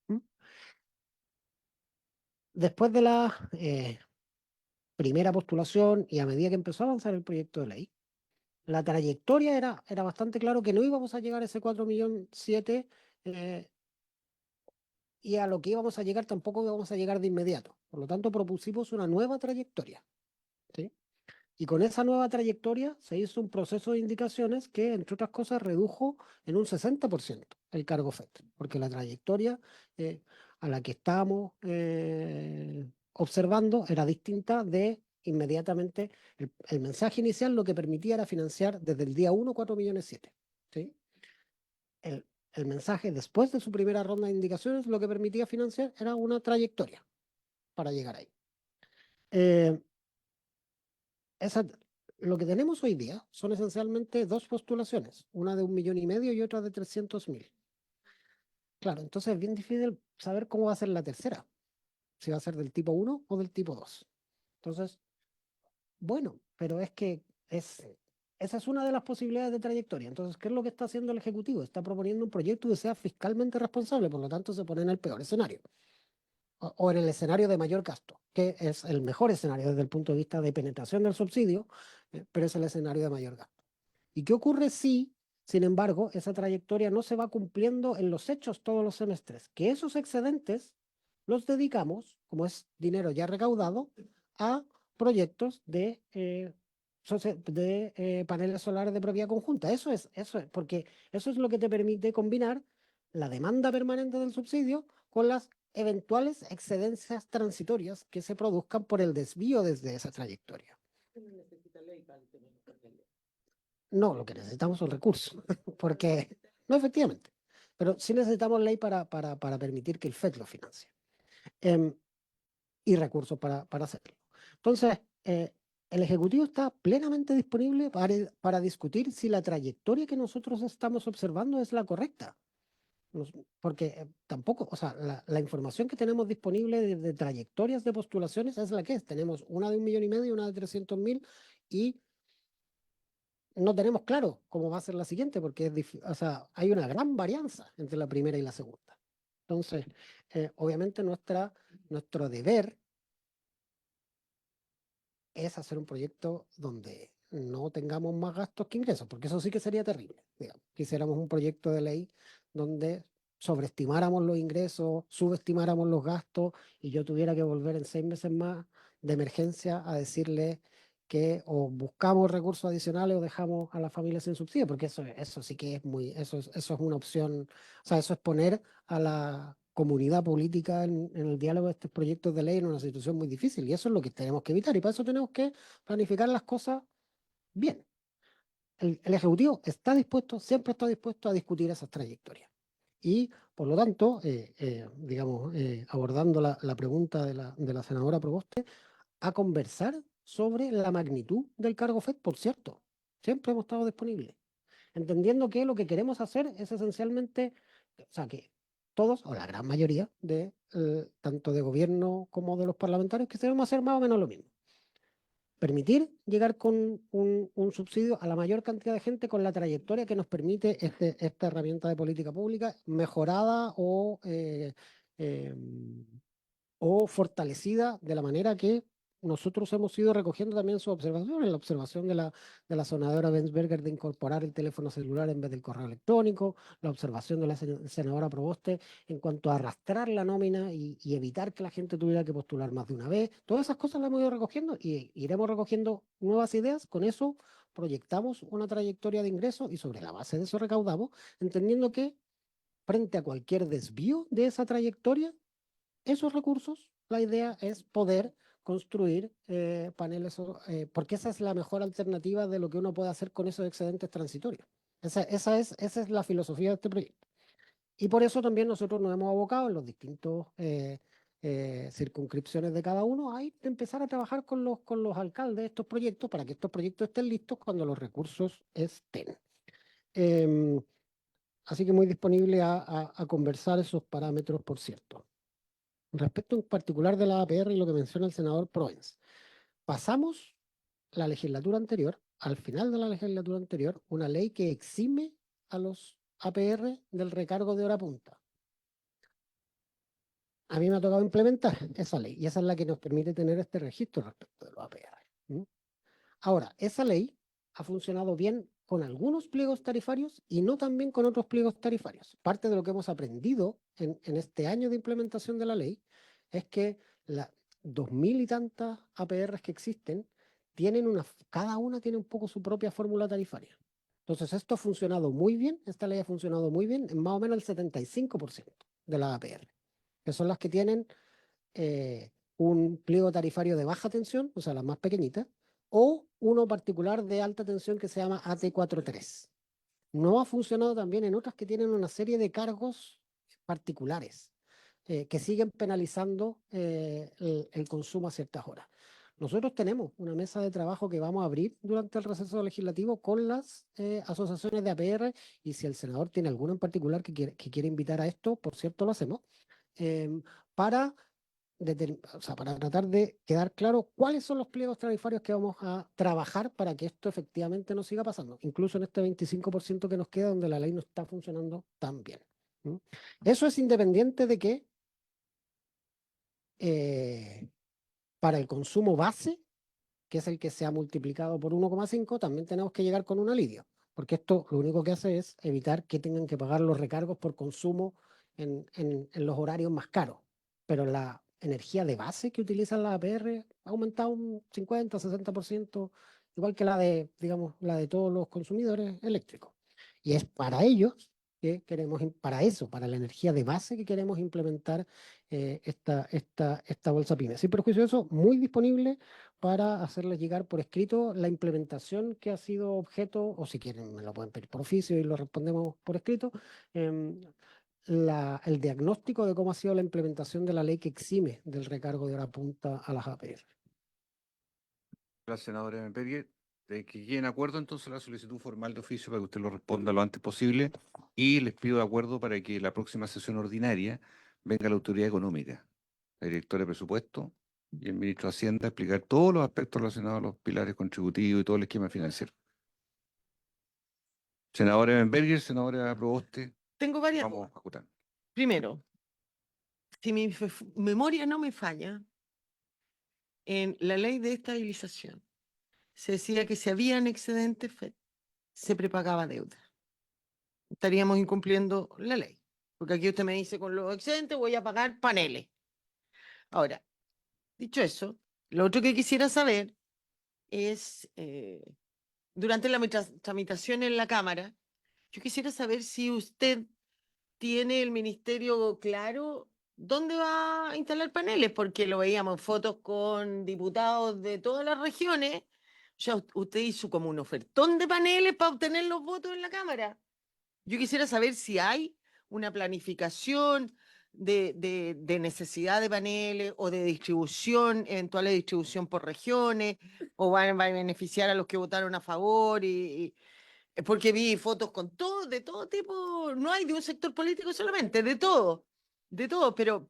¿Mm? Después de la primera postulación y a medida que empezó a avanzar el proyecto de ley, la trayectoria era bastante claro que no íbamos a llegar a ese 4,7 millones y a lo que íbamos a llegar tampoco íbamos a llegar de inmediato. Por lo tanto, propusimos una nueva trayectoria. ¿Sí? Y con esa nueva trayectoria se hizo un proceso de indicaciones que, entre otras cosas, redujo en un 60% el cargo FED, porque la trayectoria a la que estábamos observando era distinta de inmediatamente. El mensaje inicial lo que permitía era financiar desde el día 1 4,7 millones. ¿Sí? El mensaje después de su primera ronda de indicaciones lo que permitía financiar era una trayectoria para llegar ahí. Eh, esa, lo que tenemos hoy día son esencialmente dos postulaciones, una de 1,5 millones y otra de 300.000. Claro, entonces es bien difícil saber cómo va a ser la tercera, si va a ser del tipo 1 o del tipo 2. Entonces, bueno, pero es que esa es una de las posibilidades de trayectoria. Entonces, ¿qué es lo que está haciendo el Ejecutivo? Está proponiendo un proyecto que sea fiscalmente responsable, por lo tanto se pone en el peor escenario. O en el escenario de mayor gasto, que es el mejor escenario desde el punto de vista de penetración del subsidio, pero es el escenario de mayor gasto. ¿Y qué ocurre si, sin embargo, esa trayectoria no se va cumpliendo en los hechos todos los semestres? Que esos excedentes los dedicamos, como es dinero ya recaudado, a proyectos de paneles solares de propiedad conjunta. Eso es, porque eso es lo que te permite combinar la demanda permanente del subsidio con las eventuales excedencias transitorias que se produzcan por el desvío desde esa trayectoria. No, lo que necesitamos son recursos, porque, no efectivamente, pero sí necesitamos ley para permitir que el FED lo financie y recursos para hacerlo. Entonces, el Ejecutivo está plenamente disponible para discutir si la trayectoria que nosotros estamos observando es la correcta. Porque tampoco, o sea, la información que tenemos disponible de trayectorias de postulaciones es la que es. Tenemos una de 1,5 millones y una de 300.000 y no tenemos claro cómo va a ser la siguiente, porque o sea, hay una gran varianza entre la primera y la segunda. Entonces, obviamente nuestro deber es hacer un proyecto donde no tengamos más gastos que ingresos, porque eso sí que sería terrible. Digamos. Quisiéramos un proyecto de ley donde sobreestimáramos los ingresos, subestimáramos los gastos y yo tuviera que volver en 6 meses más de emergencia a decirle que o buscamos recursos adicionales o dejamos a la familia sin subsidio, porque eso sí que es eso es una opción, o sea, eso es poner a la comunidad política en el diálogo de estos proyectos de ley en una situación muy difícil y eso es lo que tenemos que evitar y para eso tenemos que planificar las cosas bien. El Ejecutivo está dispuesto, siempre está dispuesto a discutir esas trayectorias. Y por lo tanto, digamos, abordando la pregunta de la senadora Proboste, a conversar sobre la magnitud del cargo FED, por cierto. Siempre hemos estado disponibles, entendiendo que lo que queremos hacer es esencialmente, o sea, que todos, o la gran mayoría, tanto de gobierno como de los parlamentarios, que debemos hacer más o menos lo mismo. Permitir llegar con un subsidio a la mayor cantidad de gente con la trayectoria que nos permite esta herramienta de política pública mejorada o fortalecida de la manera que nosotros hemos ido recogiendo también sus observaciones, la observación de la senadora Bensberger de incorporar el teléfono celular en vez del correo electrónico, la observación de la senadora Proboste en cuanto a arrastrar la nómina y evitar que la gente tuviera que postular más de una vez. Todas esas cosas las hemos ido recogiendo y iremos recogiendo nuevas ideas. Con eso proyectamos una trayectoria de ingresos y sobre la base de eso recaudamos, entendiendo que frente a cualquier desvío de esa trayectoria, esos recursos, la idea es poder construir paneles, porque esa es la mejor alternativa de lo que uno puede hacer con esos excedentes transitorios. Esa es la filosofía de este proyecto. Y por eso también nosotros nos hemos abocado en los distintos circunscripciones de cada uno a empezar a trabajar con los alcaldes de estos proyectos para que estos proyectos estén listos cuando los recursos estén. Em, Así que muy disponible a conversar esos parámetros, por cierto. Respecto en particular de la APR y lo que menciona el senador Proens, pasamos la legislatura anterior, al final de la legislatura anterior, una ley que exime a los APR del recargo de hora punta. A mí me ha tocado implementar esa ley y esa es la que nos permite tener este registro respecto de los APR. ¿Mm? Ahora, esa ley ha funcionado bien con algunos pliegos tarifarios y no tan bien con otros pliegos tarifarios. Parte de lo que hemos aprendido en este año de implementación de la ley es que las 2000 y tantas APRs que existen cada una tiene un poco su propia fórmula tarifaria. Entonces, esto ha funcionado muy bien, esta ley ha funcionado muy bien en más o menos el 75% de las APR, que son las que tienen un pliego tarifario de baja tensión, o sea, las más pequeñitas, o uno particular de alta tensión que se llama AT43. No ha funcionado también en otras que tienen una serie de cargos particulares que siguen penalizando el consumo a ciertas horas. Nosotros tenemos una mesa de trabajo que vamos a abrir durante el receso legislativo con las asociaciones de APR y si el senador tiene alguna en particular que quiere invitar a esto, por cierto, lo hacemos, para para tratar de quedar claro cuáles son los pliegos tarifarios que vamos a trabajar para que esto efectivamente no siga pasando, incluso en este 25% que nos queda donde la ley no está funcionando tan bien. ¿Mm? Eso es independiente de que para el consumo base, que es el que se ha multiplicado por 1,5, también tenemos que llegar con un alivio, porque esto lo único que hace es evitar que tengan que pagar los recargos por consumo en los horarios más caros, pero la energía de base que utilizan las APR ha aumentado un 50, 60%, igual que la de, digamos, la de todos los consumidores eléctricos. Y es para ellos que queremos, para la energía de base que queremos implementar esta bolsa PYME. Sin perjuicio de eso, muy disponible para hacerles llegar por escrito la implementación que ha sido objeto, o si quieren me lo pueden pedir por oficio y lo respondemos por escrito, el diagnóstico de cómo ha sido la implementación de la ley que exime del recargo de hora punta a las APR. La senadora Bensberger, de que quede en acuerdo entonces la solicitud formal de oficio para que usted lo responda lo antes posible y les pido de acuerdo para que la próxima sesión ordinaria venga la autoridad económica, la directora de presupuesto y el ministro de Hacienda a explicar todos los aspectos relacionados a los pilares contributivos y todo el esquema financiero. Senadora Bensberger, senadora Proboste, Tengo varias. vamos a acotar. Primero, si mi memoria no me falla, en la ley de estabilización se decía que si habían excedentes, se prepagaba deuda. Estaríamos incumpliendo la ley, porque aquí usted me dice con los excedentes voy a pagar paneles. Ahora, dicho eso, lo otro que quisiera saber es, durante la tramitación en la Cámara, yo quisiera saber si usted tiene el ministerio claro dónde va a instalar paneles, porque lo veíamos en fotos con diputados de todas las regiones. O sea, usted hizo como un ofertón de paneles para obtener los votos en la Cámara. Yo quisiera saber si hay una planificación de necesidad de paneles o de distribución, eventual de distribución por regiones, o va a beneficiar a los que votaron a favor porque vi fotos con todo, de todo tipo, no hay de un sector político solamente, de todo, pero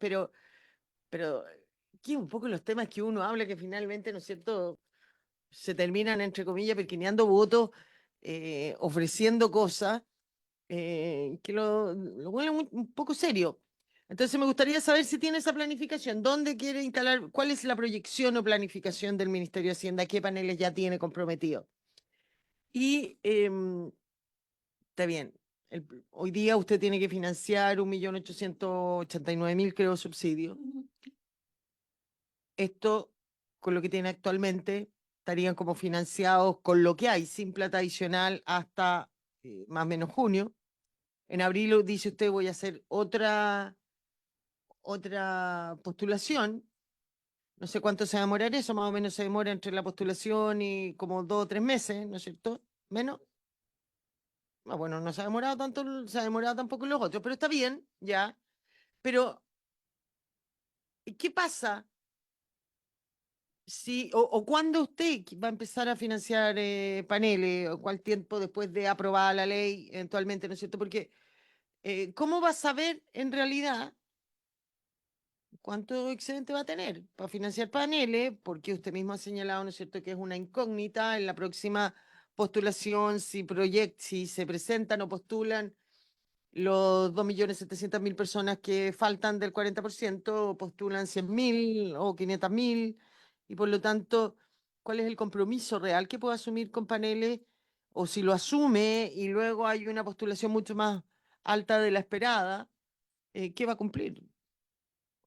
aquí un poco los temas que uno habla que finalmente, ¿no es cierto?, se terminan, entre comillas, perquineando votos, ofreciendo cosas que lo vuelven un poco serio. Entonces me gustaría saber si tiene esa planificación, dónde quiere instalar, cuál es la proyección o planificación del Ministerio de Hacienda, qué paneles ya tiene comprometido. Y está bien, hoy día usted tiene que financiar 1.889.000, creo, subsidios. Esto, con lo que tiene actualmente, estarían como financiados con lo que hay, sin plata adicional hasta más o menos junio. En abril dice usted voy a hacer otra postulación. No sé cuánto se va a demorar eso, más o menos se demora entre la postulación y como 2 o 3 meses, ¿no es cierto? ¿Menos? Ah, bueno, no se ha demorado tanto, se ha demorado tampoco los otros, pero está bien, ya. Pero, ¿qué pasa si, o cuándo usted va a empezar a financiar paneles, o cuál tiempo después de aprobada la ley, eventualmente, ¿no es cierto? Porque, ¿cómo va a saber en realidad cuánto excedente va a tener para financiar paneles? Porque usted mismo ha señalado, ¿no es cierto?, que es una incógnita en la próxima postulación, si se presentan o postulan los 2.700.000 personas que faltan del 40%, postulan 100.000 o 500.000, y por lo tanto, ¿cuál es el compromiso real que puede asumir con paneles? O si lo asume y luego hay una postulación mucho más alta de la esperada, ¿qué va a cumplir?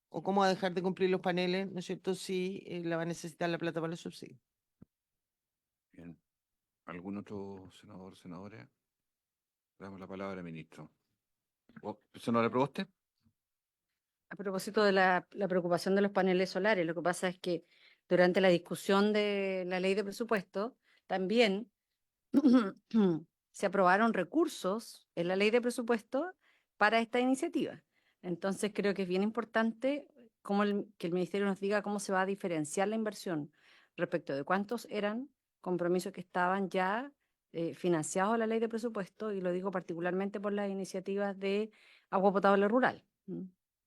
¿O cómo va a dejar de cumplir los paneles, ¿no es cierto?, si la va a necesitar la plata para los subsidios. Bien. ¿Algún otro senador, senadora? Damos la palabra al ministro. Senadora Proboste. A propósito de la preocupación de los paneles solares, lo que pasa es que durante la discusión de la ley de presupuesto, también se aprobaron recursos en la ley de presupuesto para esta iniciativa. Entonces creo que es bien importante que el Ministerio nos diga cómo se va a diferenciar la inversión respecto de cuántos eran compromisos que estaban ya financiados en la ley de presupuesto, y lo digo particularmente por las iniciativas de agua potable rural,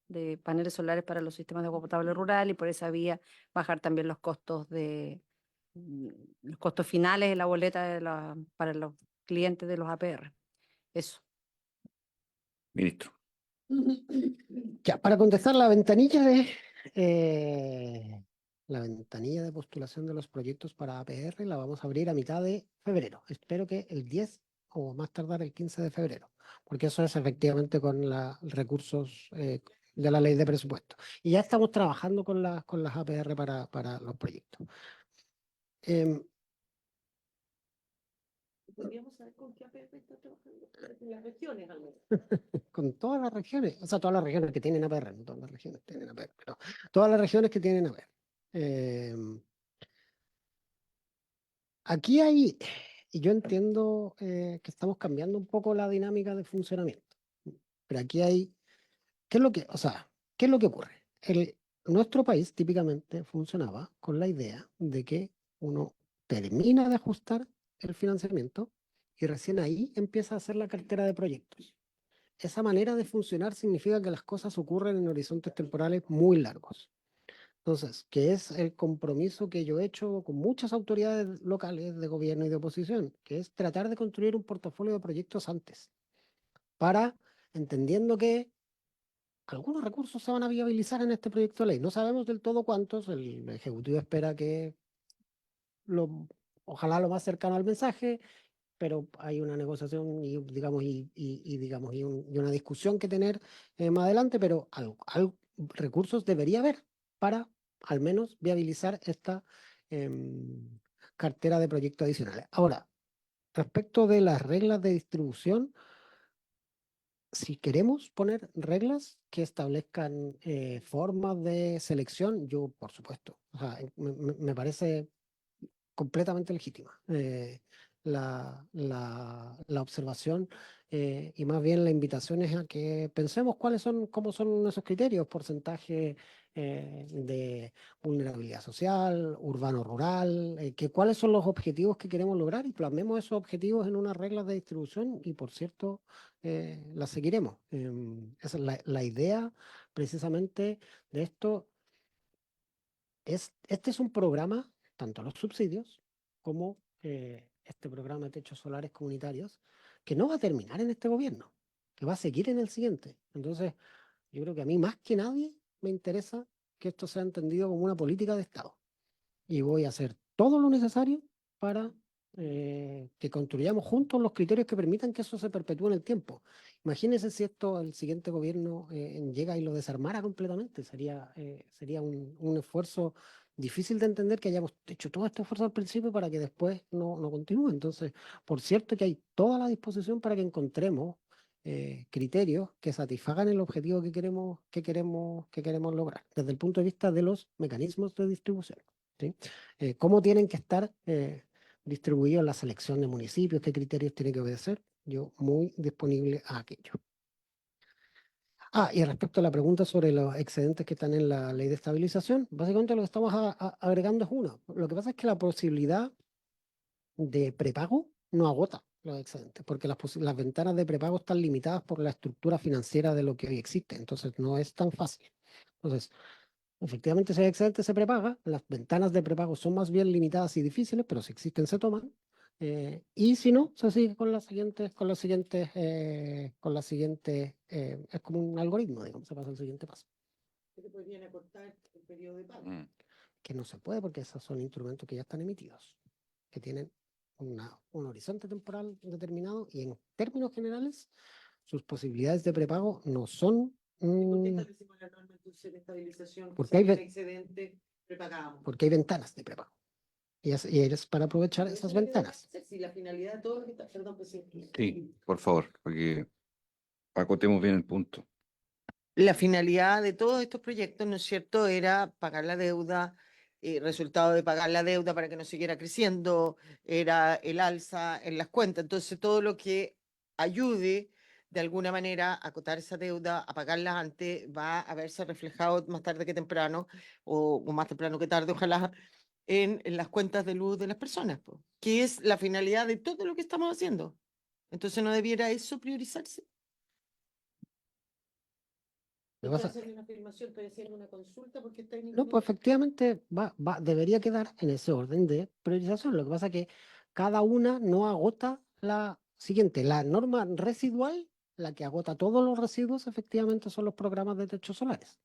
de paneles solares para los sistemas de agua potable rural, y por esa vía bajar también los costos los costos finales de la boleta para los clientes de los APR. Eso. Ministro. Ya, para contestar la ventanilla de postulación de los proyectos para APR la vamos a abrir a mitad de febrero. Espero que el 10 o más tardar el 15 de febrero, porque eso es efectivamente con los recursos de la ley de presupuesto. Y ya estamos trabajando con las APR para los proyectos. Podríamos saber con qué APR está trabajando en las regiones, al menos. Con todas las regiones, o sea, todas las regiones que tienen APR, no todas las regiones tienen APR, pero todas las regiones que tienen APR. Aquí hay, y yo entiendo que estamos cambiando un poco la dinámica de funcionamiento, pero aquí hay, ¿qué es lo que, o sea, qué es lo que ocurre? Nuestro país típicamente funcionaba con la idea de que uno termina de ajustar el financiamiento y recién ahí empieza a hacer la cartera de proyectos. Esa manera de funcionar significa que las cosas ocurren en horizontes temporales muy largos. Entonces, que es el compromiso que yo he hecho con muchas autoridades locales de gobierno y de oposición, que es tratar de construir un portafolio de proyectos antes, para, entendiendo que algunos recursos se van a viabilizar en este proyecto de ley. No sabemos del todo cuántos, el Ejecutivo espera que ojalá lo más cercano al mensaje, pero hay una negociación y digamos digamos y una discusión que tener más adelante, pero recursos debería haber para al menos viabilizar esta cartera de proyectos adicionales. Ahora, respecto de las reglas de distribución, si queremos poner reglas que establezcan formas de selección, yo por supuesto, o sea, me parece completamente legítima. La observación y más bien la invitación es a que pensemos cómo son esos criterios, porcentaje de vulnerabilidad social, urbano-rural, cuáles son los objetivos que queremos lograr y plasmemos esos objetivos en unas reglas de distribución y por cierto las seguiremos. Esa es la idea precisamente de esto. Este es un programa, tanto los subsidios como este programa de techos solares comunitarios, que no va a terminar en este gobierno, que va a seguir en el siguiente. Entonces, Yo creo que a mí más que nadie me interesa que esto sea entendido como una política de Estado. Y voy a hacer todo lo necesario para que construyamos juntos los criterios que permitan que eso se perpetúe en el tiempo. Imagínense si esto el siguiente gobierno llega y lo desarmara completamente. Sería un esfuerzo difícil de entender que hayamos hecho todo este esfuerzo al principio para que después no continúe. Entonces, por cierto que hay toda la disposición para que encontremos criterios que satisfagan el objetivo que queremos lograr desde el punto de vista de los mecanismos de distribución. ¿Sí? ¿Cómo tienen que estar distribuidos la selección de municipios? ¿Qué criterios tienen que obedecer? Yo muy disponible a aquello. Y respecto a la pregunta sobre los excedentes que están en la ley de estabilización, básicamente lo que estamos agregando es uno. Lo que pasa es que la posibilidad de prepago no agota los excedentes, porque las ventanas de prepago están limitadas por la estructura financiera de lo que hoy existe, entonces no es tan fácil. Entonces, efectivamente, si hay excedente, se prepaga. Las ventanas de prepago son más bien limitadas y difíciles, pero si existen, se toman. Y si no, se sigue es como un algoritmo, digamos, se pasa al siguiente paso. ¿Qué te podrían acortar el periodo de pago? Que no se puede porque esos son instrumentos que ya están emitidos, que tienen un horizonte temporal determinado y en términos generales, sus posibilidades de prepago no son. ¿Y por qué establecimos la norma entonces de estabilización? Porque hay excedente prepagado. Porque hay ventanas de prepago. Y es para aprovechar esas ventanas. Si la finalidad de todo está, perdón, presidente. Sí, por favor, porque acotemos bien el punto. La finalidad de todos estos proyectos, ¿no es cierto?, era pagar la deuda, resultado de pagar la deuda para que no siguiera creciendo, era el alza en las cuentas. Entonces, todo lo que ayude de alguna manera a acotar esa deuda, a pagarla antes, va a verse reflejado más tarde que temprano, o más temprano que tarde, ojalá, en las cuentas de luz de las personas, po, que es la finalidad de todo lo que estamos haciendo. Entonces, ¿no debiera eso priorizarse? No estoy haciendo una afirmación, estoy haciendo una consulta porque está en No, pues efectivamente debería quedar en ese orden de priorización. Lo que pasa es que cada una no agota la siguiente. La norma residual, la que agota todos los residuos, efectivamente son los programas de techos solares.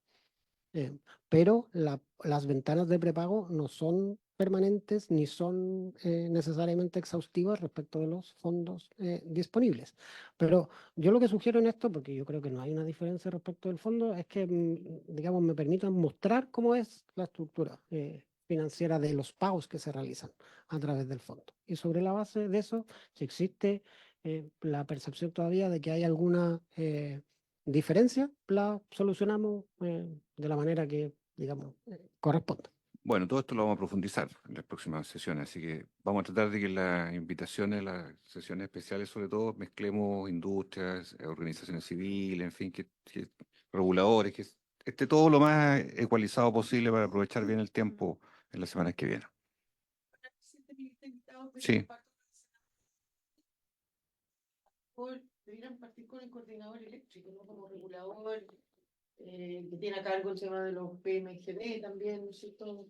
Pero las ventanas de prepago no son permanentes ni son necesariamente exhaustivas respecto de los fondos disponibles. Pero yo lo que sugiero en esto, porque yo creo que no hay una diferencia respecto del fondo, es que, digamos, me permitan mostrar cómo es la estructura financiera de los pagos que se realizan a través del fondo. Y sobre la base de eso, si existe la percepción todavía de que hay alguna diferencia, la solucionamos de la manera que, digamos, corresponde. Bueno, todo esto lo vamos a profundizar en las próximas sesiones, así que vamos a tratar de que las invitaciones, las sesiones especiales, sobre todo, mezclemos industrias, organizaciones civiles, en fin, que reguladores, que esté todo lo más ecualizado posible para aprovechar bien el tiempo en las semanas que vienen. Sí. Debieran partir con el coordinador eléctrico, ¿no? Como regulador, que tiene a cargo el tema de los PMGD también, ¿no es cierto?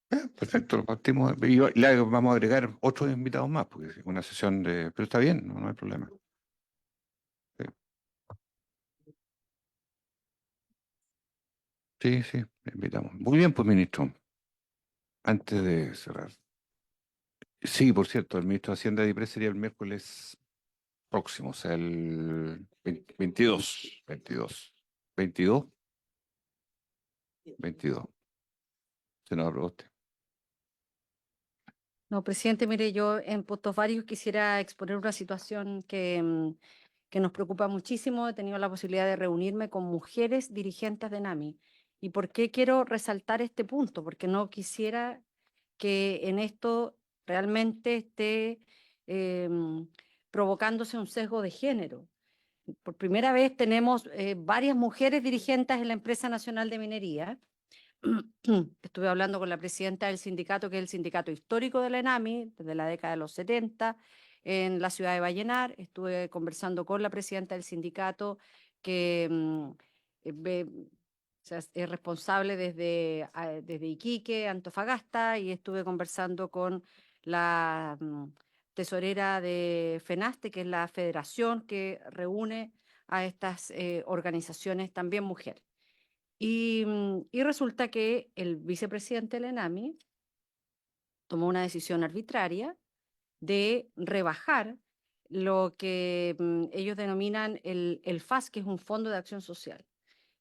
Perfecto, partimos. Y le vamos a agregar otros invitados más, porque es una sesión de. Pero está bien, no hay problema. Sí, sí, sí, le invitamos. Muy bien, pues, ministro. Antes de cerrar. Sí, por cierto, el ministro de Hacienda de IPRES sería el miércoles próximo, o sea, el 22, 22, 22, 22. Senador Roste. No, presidente, mire, yo en puntos varios quisiera exponer una situación que nos preocupa muchísimo. He tenido la posibilidad de reunirme con mujeres dirigentes de NAMI. ¿Y por qué quiero resaltar este punto? Porque no quisiera que en esto realmente esté provocándose un sesgo de género. Por primera vez tenemos varias mujeres dirigentes en la Empresa Nacional de Minería. Estuve hablando con la presidenta del sindicato, que es el sindicato histórico de la ENAMI, desde la década de los 70, en la ciudad de Vallenar. Estuve conversando con la presidenta del sindicato, que o sea, es responsable desde Iquique, Antofagasta, y estuve conversando con la tesorera de FENASTE, que es la federación que reúne a estas organizaciones, también mujeres. Y resulta que el vicepresidente de la ENAMI tomó una decisión arbitraria de rebajar lo que ellos denominan el FAS, que es un Fondo de Acción Social,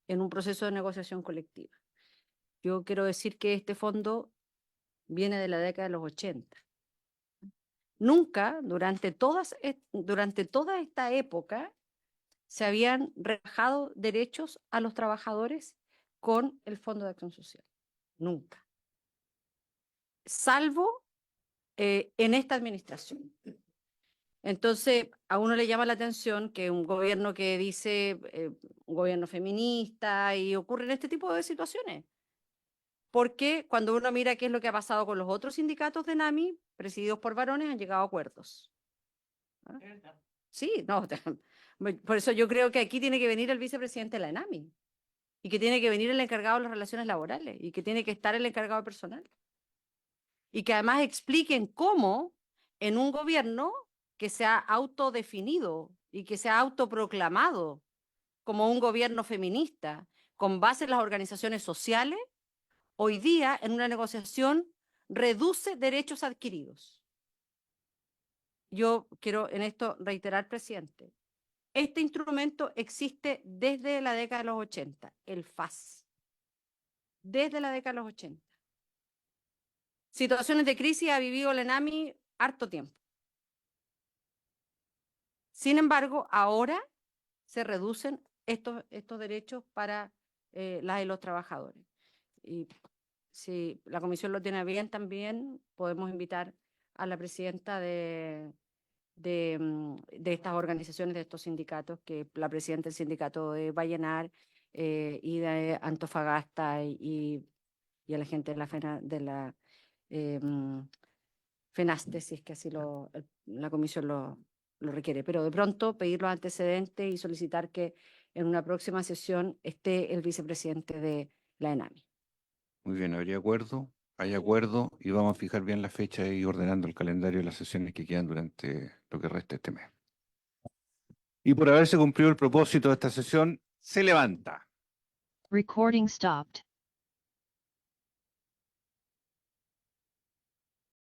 en un proceso de negociación colectiva. Yo quiero decir que este fondo viene de la década de los 80. Nunca, durante toda esta época, se habían rebajado derechos a los trabajadores con el Fondo de Acción Social. Nunca. Salvo en esta administración. Entonces, a uno le llama la atención que un gobierno que dice, un gobierno feminista, y ocurren este tipo de situaciones. Porque cuando uno mira qué es lo que ha pasado con los otros sindicatos de NAMI, presididos por varones, han llegado a acuerdos. ¿Ah? Sí, no, por eso yo creo que aquí tiene que venir el vicepresidente de la ENAMI, y que tiene que venir el encargado de las relaciones laborales, y que tiene que estar el encargado de personal. Y que además expliquen cómo en un gobierno que se ha autodefinido y que se ha autoproclamado como un gobierno feminista con base en las organizaciones sociales, hoy día en una negociación reduce derechos adquiridos. Yo quiero en esto reiterar, presidente, este instrumento existe desde la década de los 80, el FAS, desde la década de los 80. Situaciones de crisis ha vivido la ENAMI harto tiempo. Sin embargo, ahora se reducen estos derechos para las y los trabajadores. Y si la comisión lo tiene bien también, podemos invitar a la presidenta de estas organizaciones, de estos sindicatos, que la presidenta del sindicato de Vallenar y de Antofagasta y a la gente de la FENASTE, si es que así la comisión lo requiere. Pero de pronto pedir los antecedentes y solicitar que en una próxima sesión esté el vicepresidente de la ENAMI. Muy bien, habría acuerdo, hay acuerdo y vamos a fijar bien la fecha y ordenando el calendario de las sesiones que quedan durante lo que resta de este mes. Y por haberse cumplido el propósito de esta sesión, se levanta. Recording stopped.